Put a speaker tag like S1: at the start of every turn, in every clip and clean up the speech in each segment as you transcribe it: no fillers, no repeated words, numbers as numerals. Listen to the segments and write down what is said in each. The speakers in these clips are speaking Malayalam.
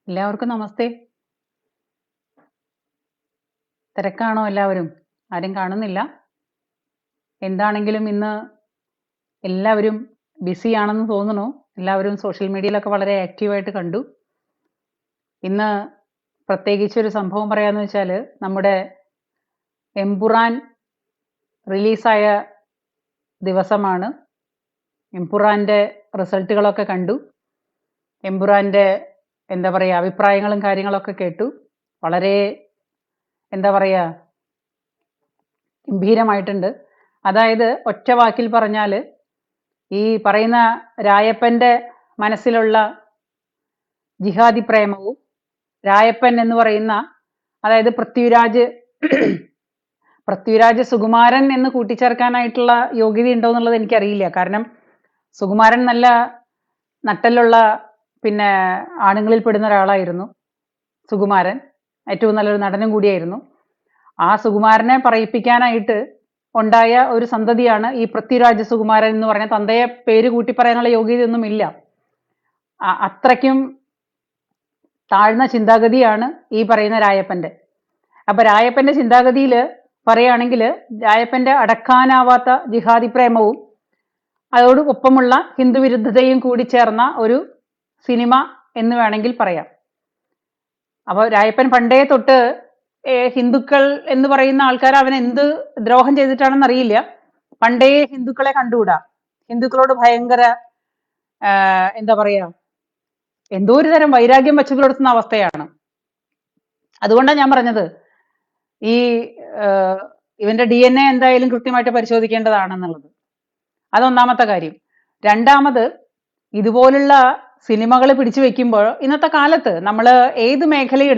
S1: എല്ലാവർക്കും നമസ്തേ. തിരക്കാണോ എല്ലാവരും? ആരും കാണുന്നില്ല. എന്താണെങ്കിലും ഇന്ന് എല്ലാവരും ബിസിയാണെന്ന് തോന്നുന്നു. എല്ലാവരും സോഷ്യൽ മീഡിയയിലൊക്കെ വളരെ ആക്റ്റീവായിട്ട് കണ്ടു. ഇന്ന് പ്രത്യേകിച്ചൊരു സംഭവം പറയാന്ന് വെച്ചാല് നമ്മുടെ എമ്പുറാൻ റിലീസായ ദിവസമാണ്. എമ്പുറാന്റെ റിസൾട്ടുകളൊക്കെ കണ്ടു. എമ്പുറാന്റെ എന്താ പറയുക അഭിപ്രായങ്ങളും കാര്യങ്ങളൊക്കെ കേട്ടു. വളരെ എന്താ പറയുക ഗംഭീരമായിട്ടുണ്ട്. അതായത് ഒറ്റ വാക്കിൽ പറഞ്ഞാൽ ഈ പറയുന്ന രായപ്പന്റെ മനസ്സിലുള്ള ജിഹാദി പ്രേമവും രായപ്പൻ എന്ന് പറയുന്ന അതായത് പൃഥ്വിരാജ് സുകുമാരൻ എന്ന് കൂട്ടിച്ചേർക്കാനായിട്ടുള്ള യോഗ്യത ഉണ്ടോ എന്നുള്ളത് എനിക്കറിയില്ല. കാരണം സുകുമാരൻ നല്ല നട്ടലുള്ള പിന്നെ ആണുങ്ങളിൽ പെടുന്ന ഒരാളായിരുന്നു സുകുമാരൻ. ഏറ്റവും നല്ലൊരു നടനും കൂടിയായിരുന്നു. ആ സുകുമാരനെ പറയിപ്പിക്കാനായിട്ട് ഉണ്ടായ ഒരു സന്തതിയാണ് ഈ പൃഥ്വിരാജ് സുകുമാരൻ എന്ന് പറഞ്ഞ തന്തയെ പേര് കൂട്ടി പറയാനുള്ള യോഗ്യതയൊന്നും ഇല്ല. അത്രയ്ക്കും താഴ്ന്ന ചിന്താഗതിയാണ് ഈ പറയുന്ന രായപ്പന്റെ. അപ്പൊ രായപ്പന്റെ ചിന്താഗതിയിൽ പറയുകയാണെങ്കിൽ രായപ്പന്റെ അടക്കാനാവാത്ത ജിഹാദി പ്രേമവും അതോടൊപ്പമുള്ള ഹിന്ദു വിരുദ്ധതയും കൂടി ചേർന്ന ഒരു സിനിമ എന്ന് വേണമെങ്കിൽ പറയാം. അപ്പൊ രായപ്പൻ പണ്ടേ തൊട്ട് ഹിന്ദുക്കൾ എന്ന് പറയുന്ന ആൾക്കാർ അവൻ എന്ത് ദ്രോഹം ചെയ്തിട്ടാണെന്ന് അറിയില്ല. പണ്ടേ ഹിന്ദുക്കളെ കണ്ടുകൂടാ. ഹിന്ദുക്കളോട് ഭയങ്കര എന്താ പറയാ എന്തോ ഒരു തരം വൈരാഗ്യം വെച്ചു പുലർത്തുന്ന അവസ്ഥയാണ്. അതുകൊണ്ടാണ് ഞാൻ പറഞ്ഞത് ഈ ഇവന്റെ DNA എന്തായാലും കൃത്യമായിട്ട് പരിശോധിക്കേണ്ടതാണെന്നുള്ളത്. അതൊന്നാമത്തെ കാര്യം. രണ്ടാമത് ഇതുപോലുള്ള സിനിമകൾ പിടിച്ചു വെക്കുമ്പോൾ ഇന്നത്തെ കാലത്ത് നമ്മൾ ഏത് മേഖലയിൽ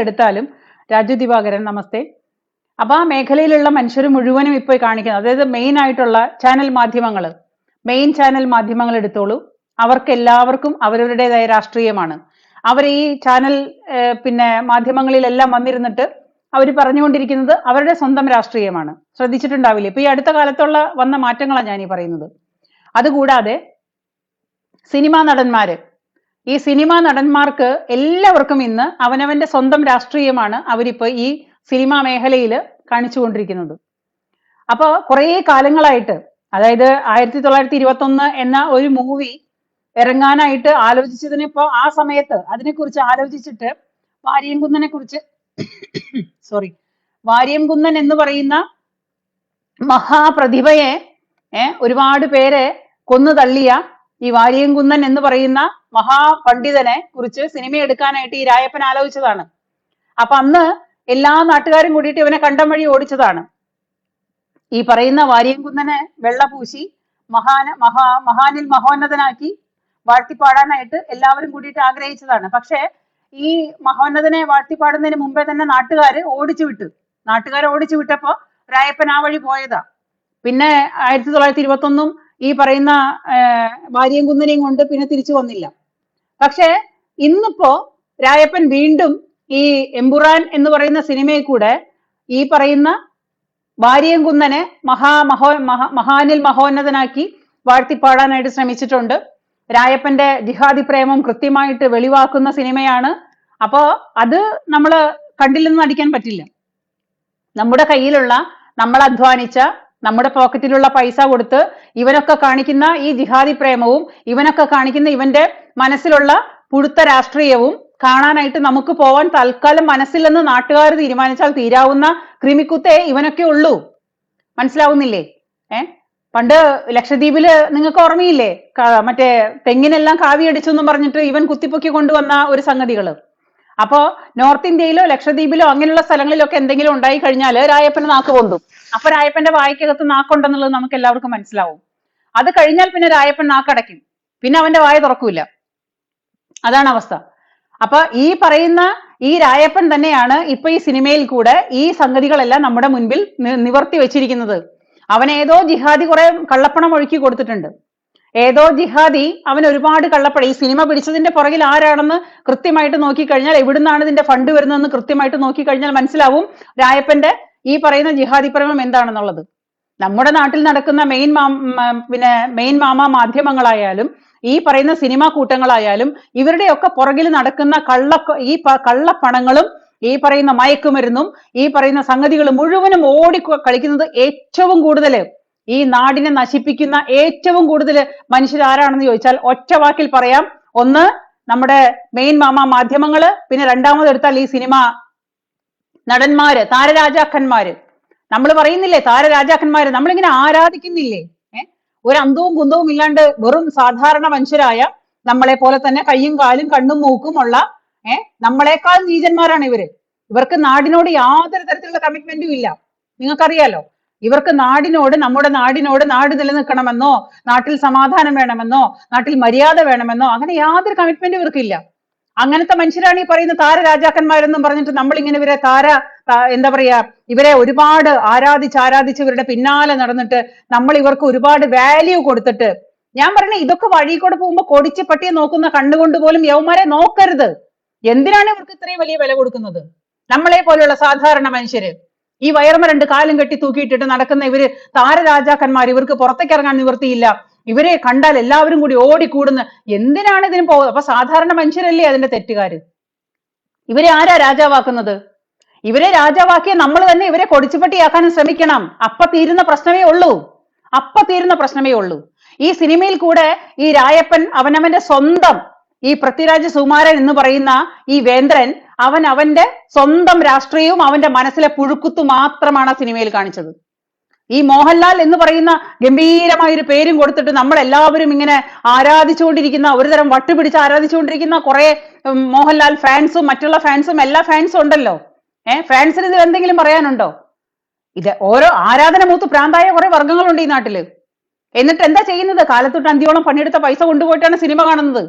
S1: എടുത്താലും രാജു ദിവാകരൻ നമസ്തേ. അപ്പൊ ആ മേഖലയിലുള്ള മനുഷ്യർ മുഴുവനും ഇപ്പോൾ കാണിക്കുന്നത് അതായത് മെയിൻ ചാനൽ മാധ്യമങ്ങൾ എടുത്തോളൂ. അവർക്ക് എല്ലാവർക്കും അവരവരുടേതായ രാഷ്ട്രീയമാണ്. അവർ ഈ ചാനൽ മാധ്യമങ്ങളിലെല്ലാം വന്നിരുന്നിട്ട് അവർ പറഞ്ഞുകൊണ്ടിരിക്കുന്നത് അവരുടെ സ്വന്തം രാഷ്ട്രീയമാണ്. ശ്രദ്ധിച്ചിട്ടുണ്ടാവില്ലേ? ഇപ്പൊ ഈ അടുത്ത കാലത്തുള്ള വന്ന മാറ്റങ്ങളാണ് ഞാൻ ഈ പറയുന്നത്. അതുകൂടാതെ ഈ സിനിമാ നടന്മാർക്ക് എല്ലാവർക്കും ഇന്ന് അവനവന്റെ സ്വന്തം രാഷ്ട്രീയമാണ് അവരിപ്പോ ഈ സിനിമാ മേഖലയിൽ കാണിച്ചുകൊണ്ടിരിക്കുന്നത്. അപ്പൊ കുറേ കാലങ്ങളായിട്ട് അതായത് 1921 എന്ന ഒരു മൂവി ഇറങ്ങാനായിട്ട് ആലോചിച്ചതിന് ഇപ്പോ ആ സമയത്ത് അതിനെക്കുറിച്ച് ആലോചിച്ചിട്ട് വാര്യംകുന്നൻ എന്ന് പറയുന്ന മഹാപ്രതിഭയെ ഒരുപാട് പേരെ കൊന്നു തള്ളിയ ഈ വാര്യംകുന്നൻ എന്ന് പറയുന്ന മഹാപണ്ഡിതനെ കുറിച്ച് സിനിമ എടുക്കാനായിട്ട് ഈ രായപ്പൻ ആലോചിച്ചതാണ്. അപ്പൊ അന്ന് എല്ലാ നാട്ടുകാരും കൂടിയിട്ട് ഇവനെ കണ്ടം വഴി ഓടിച്ചതാണ്. ഈ പറയുന്ന വാര്യംകുന്നനെ വെള്ളപൂശി മഹാനിൽ മഹോന്നതനാക്കി വാഴ്ത്തിപ്പാടാനായിട്ട് എല്ലാവരും കൂടിയിട്ട് ആഗ്രഹിച്ചതാണ്. പക്ഷേ ഈ മഹോന്നതനെ വാഴ്ത്തിപ്പാടുന്നതിന് മുമ്പേ തന്നെ നാട്ടുകാർ ഓടിച്ചു വിട്ടപ്പോ രായപ്പൻ ആ വഴി പോയതാ. പിന്നെ 1921 ഈ പറയുന്ന വാര്യംകുന്നനെയും കൊണ്ട് പിന്നെ തിരിച്ചു വന്നില്ല. പക്ഷെ ഇന്നിപ്പോ രായപ്പൻ വീണ്ടും ഈ എമ്പുറാൻ എന്ന് പറയുന്ന സിനിമയിൽ കൂടെ ഈ പറയുന്ന വാര്യംകുന്നനെ മഹാനിൽ മഹോന്നതനാക്കി വാഴ്ത്തിപ്പാടാനായിട്ട് ശ്രമിച്ചിട്ടുണ്ട്. രായപ്പന്റെ ജിഹാദി പ്രേമം കൃത്യമായിട്ട് വെളിവാക്കുന്ന സിനിമയാണ്. അപ്പോ അത് നമ്മൾ കണ്ടില്ലെന്ന് നടിക്കാൻ പറ്റില്ല. നമ്മുടെ കയ്യിലുള്ള നമ്മൾ അധ്വാനിച്ച നമ്മുടെ പോക്കറ്റിലുള്ള പൈസ കൊടുത്ത് ഇവനൊക്കെ കാണിക്കുന്ന ഈ ജിഹാദി പ്രേമവും ഇവനൊക്കെ കാണിക്കുന്ന ഇവന്റെ മനസ്സിലുള്ള പുഴുത്ത രാഷ്ട്രീയവും കാണാനായിട്ട് നമുക്ക് പോവാൻ തൽക്കാലം മനസ്സില്ലെന്ന് നാട്ടുകാർ തീരുമാനിച്ചാൽ തീരാവുന്ന ക്രിമിക്കുത്തേ ഇവനൊക്കെ ഉള്ളൂ. മനസ്സിലാവുന്നില്ലേ? പണ്ട് ലക്ഷദ്വീപില് നിങ്ങൾക്ക് ഓർമ്മയില്ലേ? മറ്റേ തെങ്ങിനെല്ലാം കാവിയടിച്ചു എന്നും പറഞ്ഞിട്ട് ഇവൻ കുത്തിപ്പൊക്കി കൊണ്ടുവന്ന ഒരു സംഗതികള്. അപ്പോ നോർത്ത് ഇന്ത്യയിലോ ലക്ഷദ്വീപിലോ അങ്ങനെയുള്ള സ്ഥലങ്ങളിലൊക്കെ എന്തെങ്കിലും ഉണ്ടായി കഴിഞ്ഞാൽ രായപ്പന് നാക്ക് പൊന്തും. അപ്പൊ രായപ്പന്റെ വായ്ക്കകത്ത് നാക്കുണ്ടെന്നുള്ളത് നമുക്ക് എല്ലാവർക്കും മനസ്സിലാവും. അത് കഴിഞ്ഞാൽ പിന്നെ രായപ്പൻ നാക്കടയ്ക്കും, പിന്നെ അവന്റെ വായ തുറക്കൂല. അതാണ് അവസ്ഥ. അപ്പൊ ഈ പറയുന്ന ഈ രായപ്പൻ തന്നെയാണ് ഇപ്പൊ ഈ സിനിമയിൽ കൂടെ ഈ സംഗതികളെല്ലാം നമ്മുടെ മുൻപിൽ നിവർത്തി വെച്ചിരിക്കുന്നത്. അവൻ ഏതോ ജിഹാദി കുറെ കള്ളപ്പണം ഒഴുക്കി കൊടുത്തിട്ടുണ്ട്. ഏതോ ജിഹാദി അവൻ ഒരുപാട് കള്ളപ്പണം ഈ സിനിമ പിടിച്ചതിന്റെ പുറകിൽ ആരാണെന്ന് കൃത്യമായിട്ട് നോക്കിക്കഴിഞ്ഞാൽ, എവിടുന്നാണ് ഇതിന്റെ ഫണ്ട് വരുന്നതെന്ന് കൃത്യമായിട്ട് നോക്കിക്കഴിഞ്ഞാൽ മനസ്സിലാവും രായപ്പന്റെ ഈ പറയുന്ന ജിഹാദി പ്രേമം എന്താണെന്നുള്ളത്. നമ്മുടെ നാട്ടിൽ നടക്കുന്ന മെയിൻ മാമാ മാധ്യമങ്ങളായാലും ഈ പറയുന്ന സിനിമാ കൂട്ടങ്ങളായാലും ഇവരുടെയൊക്കെ പുറകിൽ നടക്കുന്ന കള്ളപ്പണങ്ങളും ഈ പറയുന്ന മയക്കുമരുന്നും ഈ പറയുന്ന സംഗതികൾ മുഴുവനും കളിക്കുന്നത് ഏറ്റവും കൂടുതൽ ഈ നാടിനെ നശിപ്പിക്കുന്ന ഏറ്റവും കൂടുതൽ മനുഷ്യരാരാണെന്ന് ചോദിച്ചാൽ ഒറ്റ വാക്കിൽ പറയാം, ഒന്ന് നമ്മുടെ മെയിൻ മാധ്യമങ്ങള്, പിന്നെ രണ്ടാമത് എടുത്താൽ ഈ സിനിമ നടന്മാര്, താരരാജാക്കന്മാര്. നമ്മൾ പറയുന്നില്ലേ താരരാജാക്കന്മാര്, നമ്മളിങ്ങനെ ആരാധിക്കുന്നില്ലേ? ഒരു അന്തവും കുന്തവും ഇല്ലാണ്ട് വെറും സാധാരണ മനുഷ്യരായ നമ്മളെ പോലെ തന്നെ കയ്യും കാലും കണ്ണും മൂക്കും ഉള്ള നമ്മളെക്കാൾ നീചന്മാരാണ് ഇവര്. ഇവർക്ക് നാടിനോട് യാതൊരു തരത്തിലുള്ള കമ്മിറ്റ്മെന്റും ഇല്ല. നിങ്ങൾക്കറിയാലോ, ഇവർക്ക് നാടിനോട്, നമ്മുടെ നാടിനോട്, നാട് നിലനിൽക്കണമെന്നോ, നാട്ടിൽ സമാധാനം വേണമെന്നോ, നാട്ടിൽ മര്യാദ വേണമെന്നോ അങ്ങനെ യാതൊരു കമ്മിറ്റ്മെന്റും ഇവർക്കില്ല. അങ്ങനത്തെ മനുഷ്യരാണ് ഈ പറയുന്ന താരരാജാക്കന്മാരെന്നും പറഞ്ഞിട്ട് നമ്മളിങ്ങനെ ഇവരെ എന്താ പറയാ, ഇവരെ ഒരുപാട് ആരാധിച്ച് ഇവരുടെ പിന്നാലെ നടന്നിട്ട് നമ്മൾ ഇവർക്ക് ഒരുപാട് വാല്യൂ കൊടുത്തിട്ട്, ഞാൻ പറഞ്ഞ ഇതൊക്കെ വഴി കൂടെ പോകുമ്പോ കൊടിച്ച് പട്ടിയെ നോക്കുന്ന കണ്ണുകൊണ്ട് പോലും യവന്മാരെ നോക്കരുത്. എന്തിനാണ് ഇവർക്ക് ഇത്രയും വലിയ വില കൊടുക്കുന്നത്? നമ്മളെ പോലെയുള്ള സാധാരണ മനുഷ്യര് ഈ വയറുമ രണ്ട് കാലും കെട്ടി തൂക്കിയിട്ടിട്ട് നടക്കുന്ന ഇവര് താരരാജാക്കന്മാർ, ഇവർക്ക് പുറത്തേക്ക് ഇറങ്ങാൻ നിവൃത്തിയില്ല, ഇവരെ കണ്ടാൽ എല്ലാവരും കൂടി ഓടിക്കൂടുന്ന, എന്തിനാണ് ഇതിന് പോകുന്നത്? അപ്പൊ സാധാരണ മനുഷ്യരല്ലേ അതിന്റെ തെറ്റുകാര്? ഇവരെ ആരാ രാജാവാക്കുന്നത്? ഇവരെ രാജാവാക്കിയ നമ്മൾ തന്നെ ഇവരെ കൊടിച്ചുപട്ടിയാക്കാനും ശ്രമിക്കണം. അപ്പ തീരുന്ന പ്രശ്നമേ ഉള്ളൂ. ഈ സിനിമയിൽ കൂടെ ഈ രായപ്പൻ അവനവന്റെ സ്വന്തം ഈ പൃഥ്വിരാജ് സുകുമാരൻ എന്ന് പറയുന്ന ഈ വേന്ദ്രൻ അവന്റെ സ്വന്തം രാഷ്ട്രീയവും അവന്റെ മനസ്സിലെ പുഴുക്കുത്തു മാത്രമാണ് ആ സിനിമയിൽ കാണിച്ചത്. ഈ മോഹൻലാൽ എന്ന് പറയുന്ന ഗംഭീരമായൊരു പേരും കൊടുത്തിട്ട് നമ്മൾ എല്ലാവരും ഇങ്ങനെ ആരാധിച്ചുകൊണ്ടിരിക്കുന്ന, ഒരുതരം വട്ടുപിടിച്ച് ആരാധിച്ചുകൊണ്ടിരിക്കുന്ന കുറെ മോഹൻലാൽ ഫാൻസും മറ്റുള്ള ഫാൻസും എല്ലാ ഫാൻസും ഉണ്ടല്ലോ. ഫാൻസിന് ഇതിൽ എന്തെങ്കിലും പറയാനുണ്ടോ? ഇത് ഓരോ ആരാധന മൂത്ത് പ്രാന്തായ കുറെ വർഗ്ഗങ്ങളുണ്ട് ഈ നാട്ടില്. എന്നിട്ട് എന്താ ചെയ്യുന്നത്? കാലത്തൊട്ട് അന്തിയോളം പണിയെടുത്ത പൈസ കൊണ്ടുപോയിട്ടാണ് സിനിമ കാണുന്നത്.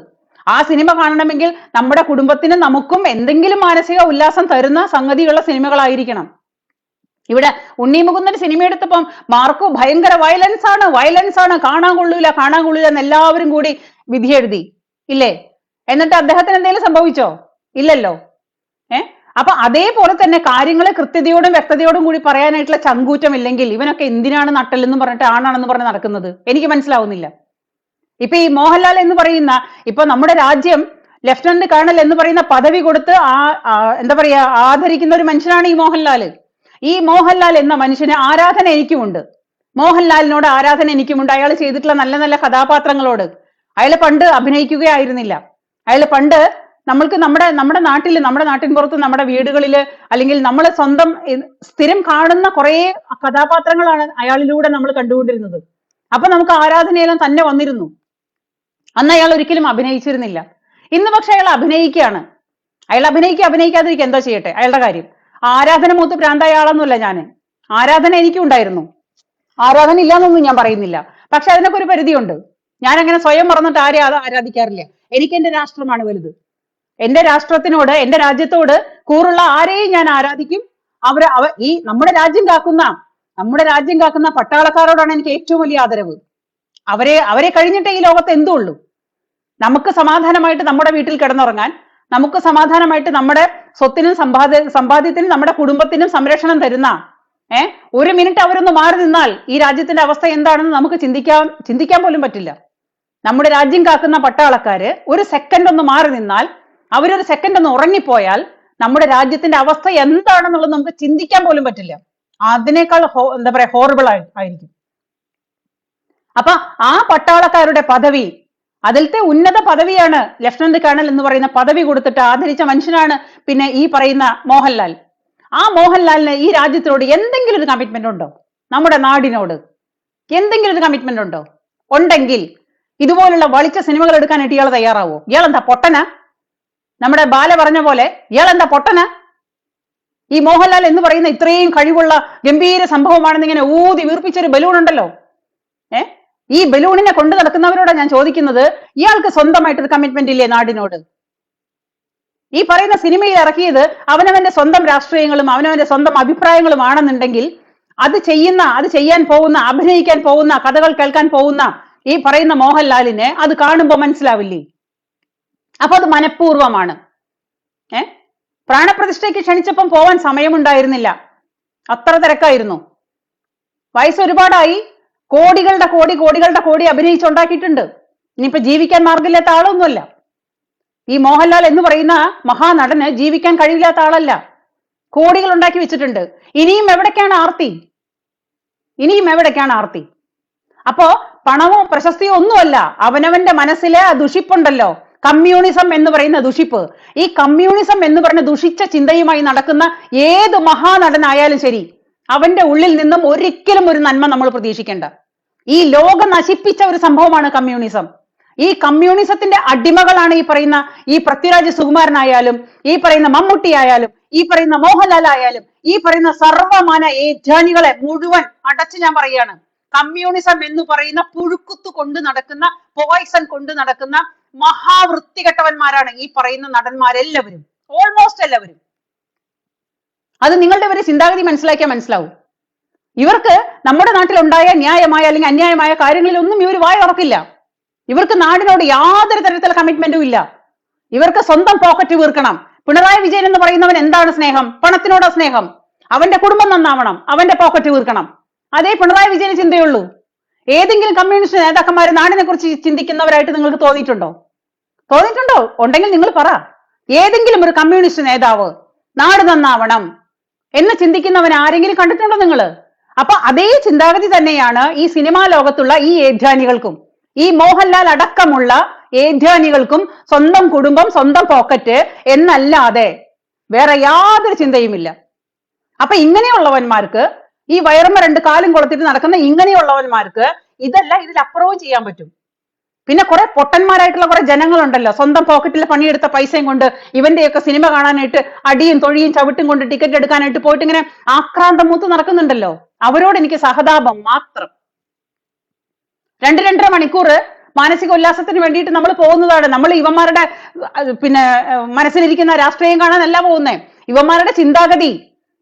S1: ആ സിനിമ കാണണമെങ്കിൽ നമ്മുടെ കുടുംബത്തിനും നമുക്കും എന്തെങ്കിലും മാനസിക ഉല്ലാസം തരുന്ന സംഗതിയുള്ള സിനിമകളായിരിക്കണം. ഇവിടെ ഉണ്ണി മുകുന്ദൻ സിനിമ എടുത്തപ്പം മാർക്കോ ഭയങ്കര വയലൻസ് ആണ്, കാണാൻ കൊള്ളൂല എന്ന് എല്ലാവരും കൂടി വിധി എഴുതി ഇല്ലേ? എന്നിട്ട് അദ്ദേഹത്തിന് എന്തെങ്കിലും സംഭവിച്ചോ? ഇല്ലല്ലോ. അപ്പൊ അതേപോലെ തന്നെ കാര്യങ്ങൾ കൃത്യതയോടും വ്യക്തതയോടും കൂടി പറയാനായിട്ടുള്ള ചങ്കൂറ്റം ഇല്ലെങ്കിൽ ഇവനൊക്കെ എന്തിനാണ് നട്ടലെന്നും പറഞ്ഞിട്ട് ആണാണെന്ന് പറഞ്ഞ് നടക്കുന്നത്? എനിക്ക് മനസ്സിലാവുന്നില്ല. ഇപ്പൊ ഈ മോഹൻലാൽ എന്ന് പറയുന്ന, ഇപ്പൊ നമ്മുടെ രാജ്യം ലഫ്റ്റനന്റ് കേണൽ എന്ന് പറയുന്ന പദവി കൊടുത്ത് എന്താ പറയാ ആദരിക്കുന്ന ഒരു മനുഷ്യനാണ് ഈ മോഹൻലാൽ. ഈ മോഹൻലാൽ എന്ന മനുഷ്യന് ആരാധന എനിക്കുമുണ്ട്. മോഹൻലാലിനോട് ആരാധന എനിക്കുമുണ്ട്. അയാൾ ചെയ്തിട്ടുള്ള നല്ല നല്ല കഥാപാത്രങ്ങളോട്. അയാൾ പണ്ട് അഭിനയിക്കുകയായിരുന്നില്ല. അയാൾ പണ്ട് നമ്മൾക്ക് നമ്മുടെ നാട്ടിൽ, നമ്മുടെ നാട്ടിൻ പുറത്ത്, നമ്മുടെ വീടുകളിൽ, അല്ലെങ്കിൽ നമ്മൾ സ്വന്തം സ്ഥിരം കാണുന്ന കുറെ കഥാപാത്രങ്ങളാണ് അയാളിലൂടെ നമ്മൾ കണ്ടുകൊണ്ടിരുന്നത്. അപ്പൊ നമുക്ക് ആരാധനയെല്ലാം തന്നെ വന്നിരുന്നു. അന്ന് അയാൾ ഒരിക്കലും അഭിനയിച്ചിരുന്നില്ല. ഇന്ന് പക്ഷെ അയാൾ അഭിനയിക്കുകയാണ്. അയാൾ അഭിനയിക്കാതിരിക്കുക എന്തോ ചെയ്യട്ടെ, അയാളുടെ കാര്യം. ആരാധന മൂത്ത് പ്രാന്തായ ആളൊന്നുമല്ല ഞാൻ. ആരാധന എനിക്കും ഉണ്ടായിരുന്നു. ആരാധന ഇല്ലാന്നൊന്നും ഞാൻ പറയുന്നില്ല. പക്ഷെ അതിനൊക്കെ ഒരു പരിധിയുണ്ട്. ഞാൻ അങ്ങനെ സ്വയം മറന്നിട്ട് ആരാധിക്കാറില്ല. എനിക്ക് എന്റെ രാഷ്ട്രമാണ് വലുത്. എന്റെ രാഷ്ട്രത്തിനോട്, എന്റെ രാജ്യത്തോട് കൂറുള്ള ആരെയും ഞാൻ ആരാധിക്കും. ഈ നമ്മുടെ രാജ്യം കാക്കുന്ന പട്ടാളക്കാരോടാണ് എനിക്ക് ഏറ്റവും വലിയ ആദരവ്. അവരെ കഴിഞ്ഞിട്ടേ ഈ ലോകത്ത് എന്തുള്ളൂ. നമുക്ക് സമാധാനമായിട്ട് നമ്മുടെ വീട്ടിൽ കിടന്നുറങ്ങാൻ, നമുക്ക് സമാധാനമായിട്ട് നമ്മുടെ സ്വത്തിനും സമ്പാദ്യത്തിനും നമ്മുടെ കുടുംബത്തിനും സംരക്ഷണം തരുന്ന ഒരു മിനിറ്റ് അവരൊന്ന് മാറി നിന്നാൽ ഈ രാജ്യത്തിന്റെ അവസ്ഥ എന്താണെന്ന് നമുക്ക് ചിന്തിക്കാൻ പോലും പറ്റില്ല. നമ്മുടെ രാജ്യം കാക്കുന്ന പട്ടാളക്കാര് ഒരു സെക്കൻഡ് ഒന്ന് മാറി നിന്നാൽ, അവരൊരു സെക്കൻഡ് ഒന്ന് ഉറങ്ങിപ്പോയാൽ നമ്മുടെ രാജ്യത്തിന്റെ അവസ്ഥ എന്താണെന്നുള്ളത് നമുക്ക് ചിന്തിക്കാൻ പോലും പറ്റില്ല. അതിനേക്കാൾ എന്താ പറയാ ഹോറിബിൾ ആയിരിക്കും. അപ്പൊ ആ പട്ടാളക്കാരുടെ പദവി, അതിലത്തെ ഉന്നത പദവിയാണ് ലഫ്റ്റനന്റ് കേണൽ എന്ന് പറയുന്ന പദവി കൊടുത്തിട്ട് ആദരിച്ച മനുഷ്യനാണ് പിന്നെ ഈ പറയുന്ന മോഹൻലാൽ. ആ മോഹൻലാലിന് ഈ രാജ്യത്തിനോട് എന്തെങ്കിലും ഒരു കമ്മിറ്റ്മെന്റ് ഉണ്ടോ? നമ്മുടെ നാടിനോട് എന്തെങ്കിലും ഒരു കമ്മിറ്റ്മെന്റ് ഉണ്ടോ? ഉണ്ടെങ്കിൽ ഇതുപോലുള്ള വളിച്ച സിനിമകൾ എടുക്കാനായിട്ട് ഇയാൾ തയ്യാറാവോ? ഇയാളെന്താ പൊട്ടന? നമ്മുടെ ബാല പറഞ്ഞ പോലെ ഇയാളെന്താ പൊട്ടന? ഈ മോഹൻലാൽ എന്ന് പറയുന്ന ഇത്രയും കഴിവുള്ള ഗംഭീര സംഭവമാണെന്ന് ഇങ്ങനെ ഊതി വീർപ്പിച്ചൊരു ബലൂൺ ഉണ്ടല്ലോ. ഈ ബലൂണിനെ കൊണ്ടു നടക്കുന്നവരോടാണ് ഞാൻ ചോദിക്കുന്നത്, ഇയാൾക്ക് സ്വന്തമായിട്ടൊരു കമ്മിറ്റ്മെന്റ് ഇല്ലേ നാടിനോട്? ഈ പറയുന്ന സിനിമയിൽ ഇറക്കിയത് അവനവന്റെ സ്വന്തം രാഷ്ട്രീയങ്ങളും അവനവന്റെ സ്വന്തം അഭിപ്രായങ്ങളും ആണെന്നുണ്ടെങ്കിൽ അത് ചെയ്യാൻ പോകുന്ന, അഭിനയിക്കാൻ പോകുന്ന, കഥകൾ കേൾക്കാൻ പോകുന്ന ഈ പറയുന്ന മോഹൻലാലിനെ അത് കാണുമ്പോൾ മനസ്സിലാവില്ലേ? അപ്പൊ അത് മനഃപൂർവമാണ്. പ്രാണപ്രതിഷ്ഠയ്ക്ക് ക്ഷണിച്ചപ്പം പോവാൻ സമയമുണ്ടായിരുന്നില്ല, അത്ര തിരക്കായിരുന്നു. വയസ്സ് ഒരുപാടായി, കോടികളുടെ കോടി അഭിനയിച്ചുണ്ടാക്കിയിട്ടുണ്ട്. ഇനിയിപ്പോ ജീവിക്കാൻ മാർഗമില്ലാത്ത ആളൊന്നുമല്ല. ഈ മോഹൻലാൽ എന്ന് പറയുന്ന മഹാനടന് ജീവിക്കാൻ കഴിവില്ലാത്ത ആളല്ല. കോടികൾ ഉണ്ടാക്കി വെച്ചിട്ടുണ്ട്. ഇനിയും എവിടേക്കാണ് ആർത്തി? ഇനിയും എവിടേക്കാണ് ആർത്തി? അപ്പോ പണമോ പ്രശസ്തിയോ ഒന്നുമല്ല, അവനവന്റെ മനസ്സിലെ ആ ദുഷിപ്പുണ്ടല്ലോ, കമ്മ്യൂണിസം എന്ന് പറയുന്ന ദുഷിപ്പ്. ഈ കമ്മ്യൂണിസം എന്ന് പറഞ്ഞ ദുഷിച്ച ചിന്തയുമായി നടക്കുന്ന ഏത് മഹാനടനായാലും ശരി, അവന്റെ ഉള്ളിൽ നിന്നും ഒരിക്കലും ഒരു നന്മ നമ്മൾ പ്രതീക്ഷിക്കേണ്ട. ഈ ലോകം നശിപ്പിച്ച ഒരു സംഭവമാണ് കമ്മ്യൂണിസം. ഈ കമ്മ്യൂണിസത്തിന്റെ അടിമകളാണ് ഈ പൃഥ്വിരാജ് സുകുമാരനായാലും, ഈ പറയുന്ന മമ്മൂട്ടി ആയാലും, ഈ പറയുന്ന മോഹൻലാൽ ആയാലും, ഈ പറയുന്ന സർവമാന ഏജാനികളെ മുഴുവൻ അടച്ച് ഞാൻ പറയുകയാണ്. കമ്മ്യൂണിസം എന്ന് പറയുന്ന പുഴുക്കുത്തു കൊണ്ട് നടക്കുന്ന, പോയിസൺ കൊണ്ട് നടക്കുന്ന മഹാവൃത്തികെട്ടവന്മാരാണ് ഈ പറയുന്ന നടന്മാരെല്ലാവരും, ഓൾമോസ്റ്റ് എല്ലാവരും. അത് നിങ്ങളുടെ ഒരു ചിന്താഗതി മനസ്സിലാക്കിയാൽ മനസ്സിലാവും. ഇവർക്ക് നമ്മുടെ നാട്ടിലുണ്ടായ ന്യായമായ അല്ലെങ്കിൽ അന്യായമായ കാര്യങ്ങളിലൊന്നും ഇവർ വായ ഉറക്കില്ല. ഇവർക്ക് നാടിനോട് യാതൊരു തരത്തിലുള്ള കമ്മിറ്റ്മെന്റും ഇല്ല. ഇവർക്ക് സ്വന്തം പോക്കറ്റ് വീർക്കണം. പിണറായി വിജയൻ എന്ന് പറയുന്നവൻ എന്താണ് സ്നേഹം? പണത്തിനോടോ സ്നേഹം? അവന്റെ കുടുംബം നന്നാവണം, അവന്റെ പോക്കറ്റ് വീർക്കണം. അതേ പിണറായി വിജയന് ചിന്തയുള്ളൂ. ഏതെങ്കിലും കമ്മ്യൂണിസ്റ്റ് നേതാക്കന്മാർ നാടിനെ കുറിച്ച് ചിന്തിക്കുന്നവരായിട്ട് നിങ്ങൾക്ക് തോന്നിയിട്ടുണ്ടോ? ഉണ്ടെങ്കിൽ നിങ്ങൾ പറ. ഏതെങ്കിലും ഒരു കമ്മ്യൂണിസ്റ്റ് നേതാവ് നാട് നന്നാവണം എന്ന് ചിന്തിക്കുന്നവൻ ആരെങ്കിലും കണ്ടിട്ടുണ്ടോ നിങ്ങൾ? അപ്പൊ അതേ ചിന്താഗതി തന്നെയാണ് ഈ സിനിമാ ലോകത്തുള്ള ഈ ഏധ്യാനികൾക്കും. ഈ മോഹൻലാൽ അടക്കമുള്ള ഏധ്യാനികൾക്കും സ്വന്തം കുടുംബം, സ്വന്തം പോക്കറ്റ് എന്നല്ലാതെ വേറെ യാതൊരു ചിന്തയുമില്ല. അപ്പൊ ഇങ്ങനെയുള്ളവന്മാർക്ക്, ഈ വയറുമ്മ രണ്ട് കാലും കൊളുത്തിട്ട് നടക്കുന്ന ഇങ്ങനെയുള്ളവന്മാർക്ക് ഇതല്ല, ഇതിലപ്പുറവും ചെയ്യാൻ പറ്റും. പിന്നെ കുറെ പൊട്ടന്മാരായിട്ടുള്ള കുറെ ജനങ്ങളുണ്ടല്ലോ, സ്വന്തം പോക്കറ്റിൽ പണിയെടുത്ത പൈസയും കൊണ്ട് ഇവന്റെയൊക്കെ സിനിമ കാണാനായിട്ട് അടിയും തൊഴിയും ചവിട്ടും കൊണ്ട് ടിക്കറ്റ് എടുക്കാനായിട്ട് പോയിട്ട് ഇങ്ങനെ ആക്രാന്തം മൂത്ത് നടക്കുന്നുണ്ടല്ലോ. അവരോട് എനിക്ക് സഹതാപം മാത്രം. 2-2.5 മണിക്കൂർ മാനസിക ഉല്ലാസത്തിന് വേണ്ടിയിട്ട് നമ്മൾ പോകുന്നതാണ്. നമ്മൾ ഇവന്മാരുടെ മനസ്സിലിരിക്കുന്ന രാഷ്ട്രീയം കാണാനല്ല പോകുന്നേ. ഇവന്മാരുടെ ചിന്താഗതി,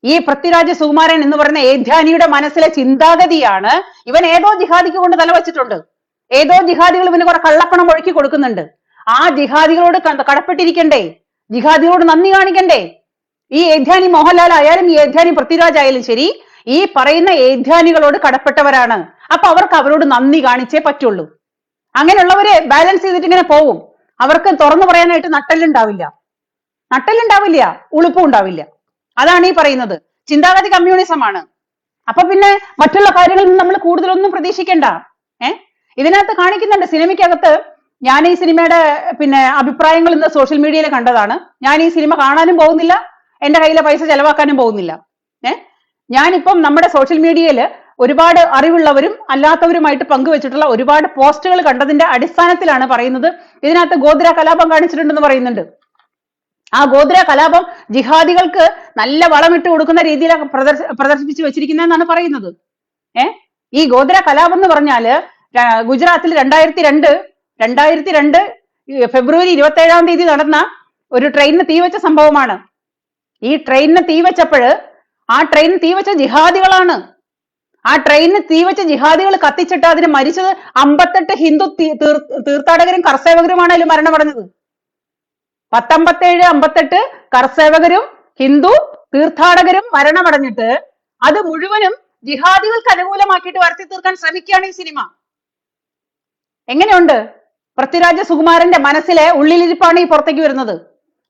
S1: ഈ പൃഥ്വിരാജ് സുകുമാരൻ എന്ന് പറയുന്ന ഏധ്യാനിയുടെ മനസ്സിലെ ചിന്താഗതിയാണ്. ഇവൻ ഏതോ ജിഹാദിക്ക് കൊണ്ട് തലവച്ചിട്ടുണ്ട്. ഏതോ ജിഹാദികൾ ഇവന് കുറെ കള്ളപ്പണം ഒഴുക്കി കൊടുക്കുന്നുണ്ട്. ആ ജിഹാദികളോട് കടപ്പെട്ടിരിക്കണ്ടേ? ജിഹാദികളോട് നന്ദി കാണിക്കണ്ടേ? ഈ ഏധ്യാനി മോഹൻലാൽ ആയാലും ഈ ഏധ്യാനി പൃഥ്വിരാജ് ആയാലും ശരി, ഈ പറയുന്ന ഏധ്യാനികളോട് കടപ്പെട്ടവരാണ്. അപ്പൊ അവർക്ക് അവരോട് നന്ദി കാണിച്ചേ പറ്റുള്ളൂ. അങ്ങനെയുള്ളവര് ബാലൻസ് ചെയ്തിട്ട് ഇങ്ങനെ പോവും. അവർക്ക് തുറന്നു പറയാനായിട്ട് നട്ടലുണ്ടാവില്ല, ഉളുപ്പും ഉണ്ടാവില്ല. അതാണ് ഈ പറയുന്നത്. ചിന്താഗതി കമ്മ്യൂണിസമാണ്. അപ്പൊ പിന്നെ മറ്റുള്ള കാര്യങ്ങളിൽ നിന്ന് നമ്മൾ കൂടുതലൊന്നും പ്രതീക്ഷിക്കണ്ട. ഇതിനകത്ത് കാണിക്കുന്നുണ്ട്, സിനിമയ്ക്കകത്ത്. ഞാൻ ഈ സിനിമയുടെ അഭിപ്രായങ്ങൾ ഇന്ന് സോഷ്യൽ മീഡിയയിൽ കണ്ടതാണ്. ഞാൻ ഈ സിനിമ കാണാനും പോകുന്നില്ല, എന്റെ കയ്യിലെ പൈസ ചെലവാക്കാനും പോകുന്നില്ല. ഞാനിപ്പം നമ്മുടെ സോഷ്യൽ മീഡിയയിൽ ഒരുപാട് അറിവുള്ളവരും അല്ലാത്തവരുമായിട്ട് പങ്കുവെച്ചിട്ടുള്ള ഒരുപാട് പോസ്റ്റുകൾ കണ്ടതിന്റെ അടിസ്ഥാനത്തിലാണ് പറയുന്നത്. ഇതിനകത്ത് ഗോദ്ര കലാപം കാണിച്ചിട്ടുണ്ടെന്ന് പറയുന്നുണ്ട്. ആ ഗോദ്ര കലാപം ജിഹാദികൾക്ക് നല്ല വളമിട്ട് കൊടുക്കുന്ന രീതിയിൽ പ്രദർശിപ്പിച്ചു വെച്ചിരിക്കുന്നതെന്നാണ് പറയുന്നത്. ഈ ഗോദ്ര കലാപം എന്ന് പറഞ്ഞാല് ഗുജറാത്തിൽ 2002 ഫെബ്രുവരി 27-ാം തീയതി നടന്ന ഒരു ട്രെയിനിന് തീവച്ച സംഭവമാണ്. ഈ ട്രെയിനിന് തീവച്ചപ്പോൾ ആ ട്രെയിൻ തീവച്ച ജിഹാദികളാണ്. ആ ട്രെയിനിന് തീവച്ച ജിഹാദികൾ കത്തിച്ചിട്ട് അതിന് മരിച്ചത് 58 ഹിന്ദു തീർത്ഥാടകരും കർസേവകരുമാണ് അതിൽ മരണമടഞ്ഞത്. 58 കർസേവകരും ഹിന്ദു തീർത്ഥാടകരും മരണമടഞ്ഞിട്ട് അത് മുഴുവനും ജിഹാദികൾക്ക് അനുകൂലമാക്കിയിട്ട് വരുത്തി തീർക്കാൻ ശ്രമിക്കുകയാണ് ഈ സിനിമ. എങ്ങനെയുണ്ട്? പൃഥ്വിരാജ് സുകുമാരന്റെ മനസ്സിലെ ഉള്ളിലിരിപ്പാണ് ഈ പുറത്തേക്ക് വരുന്നത്.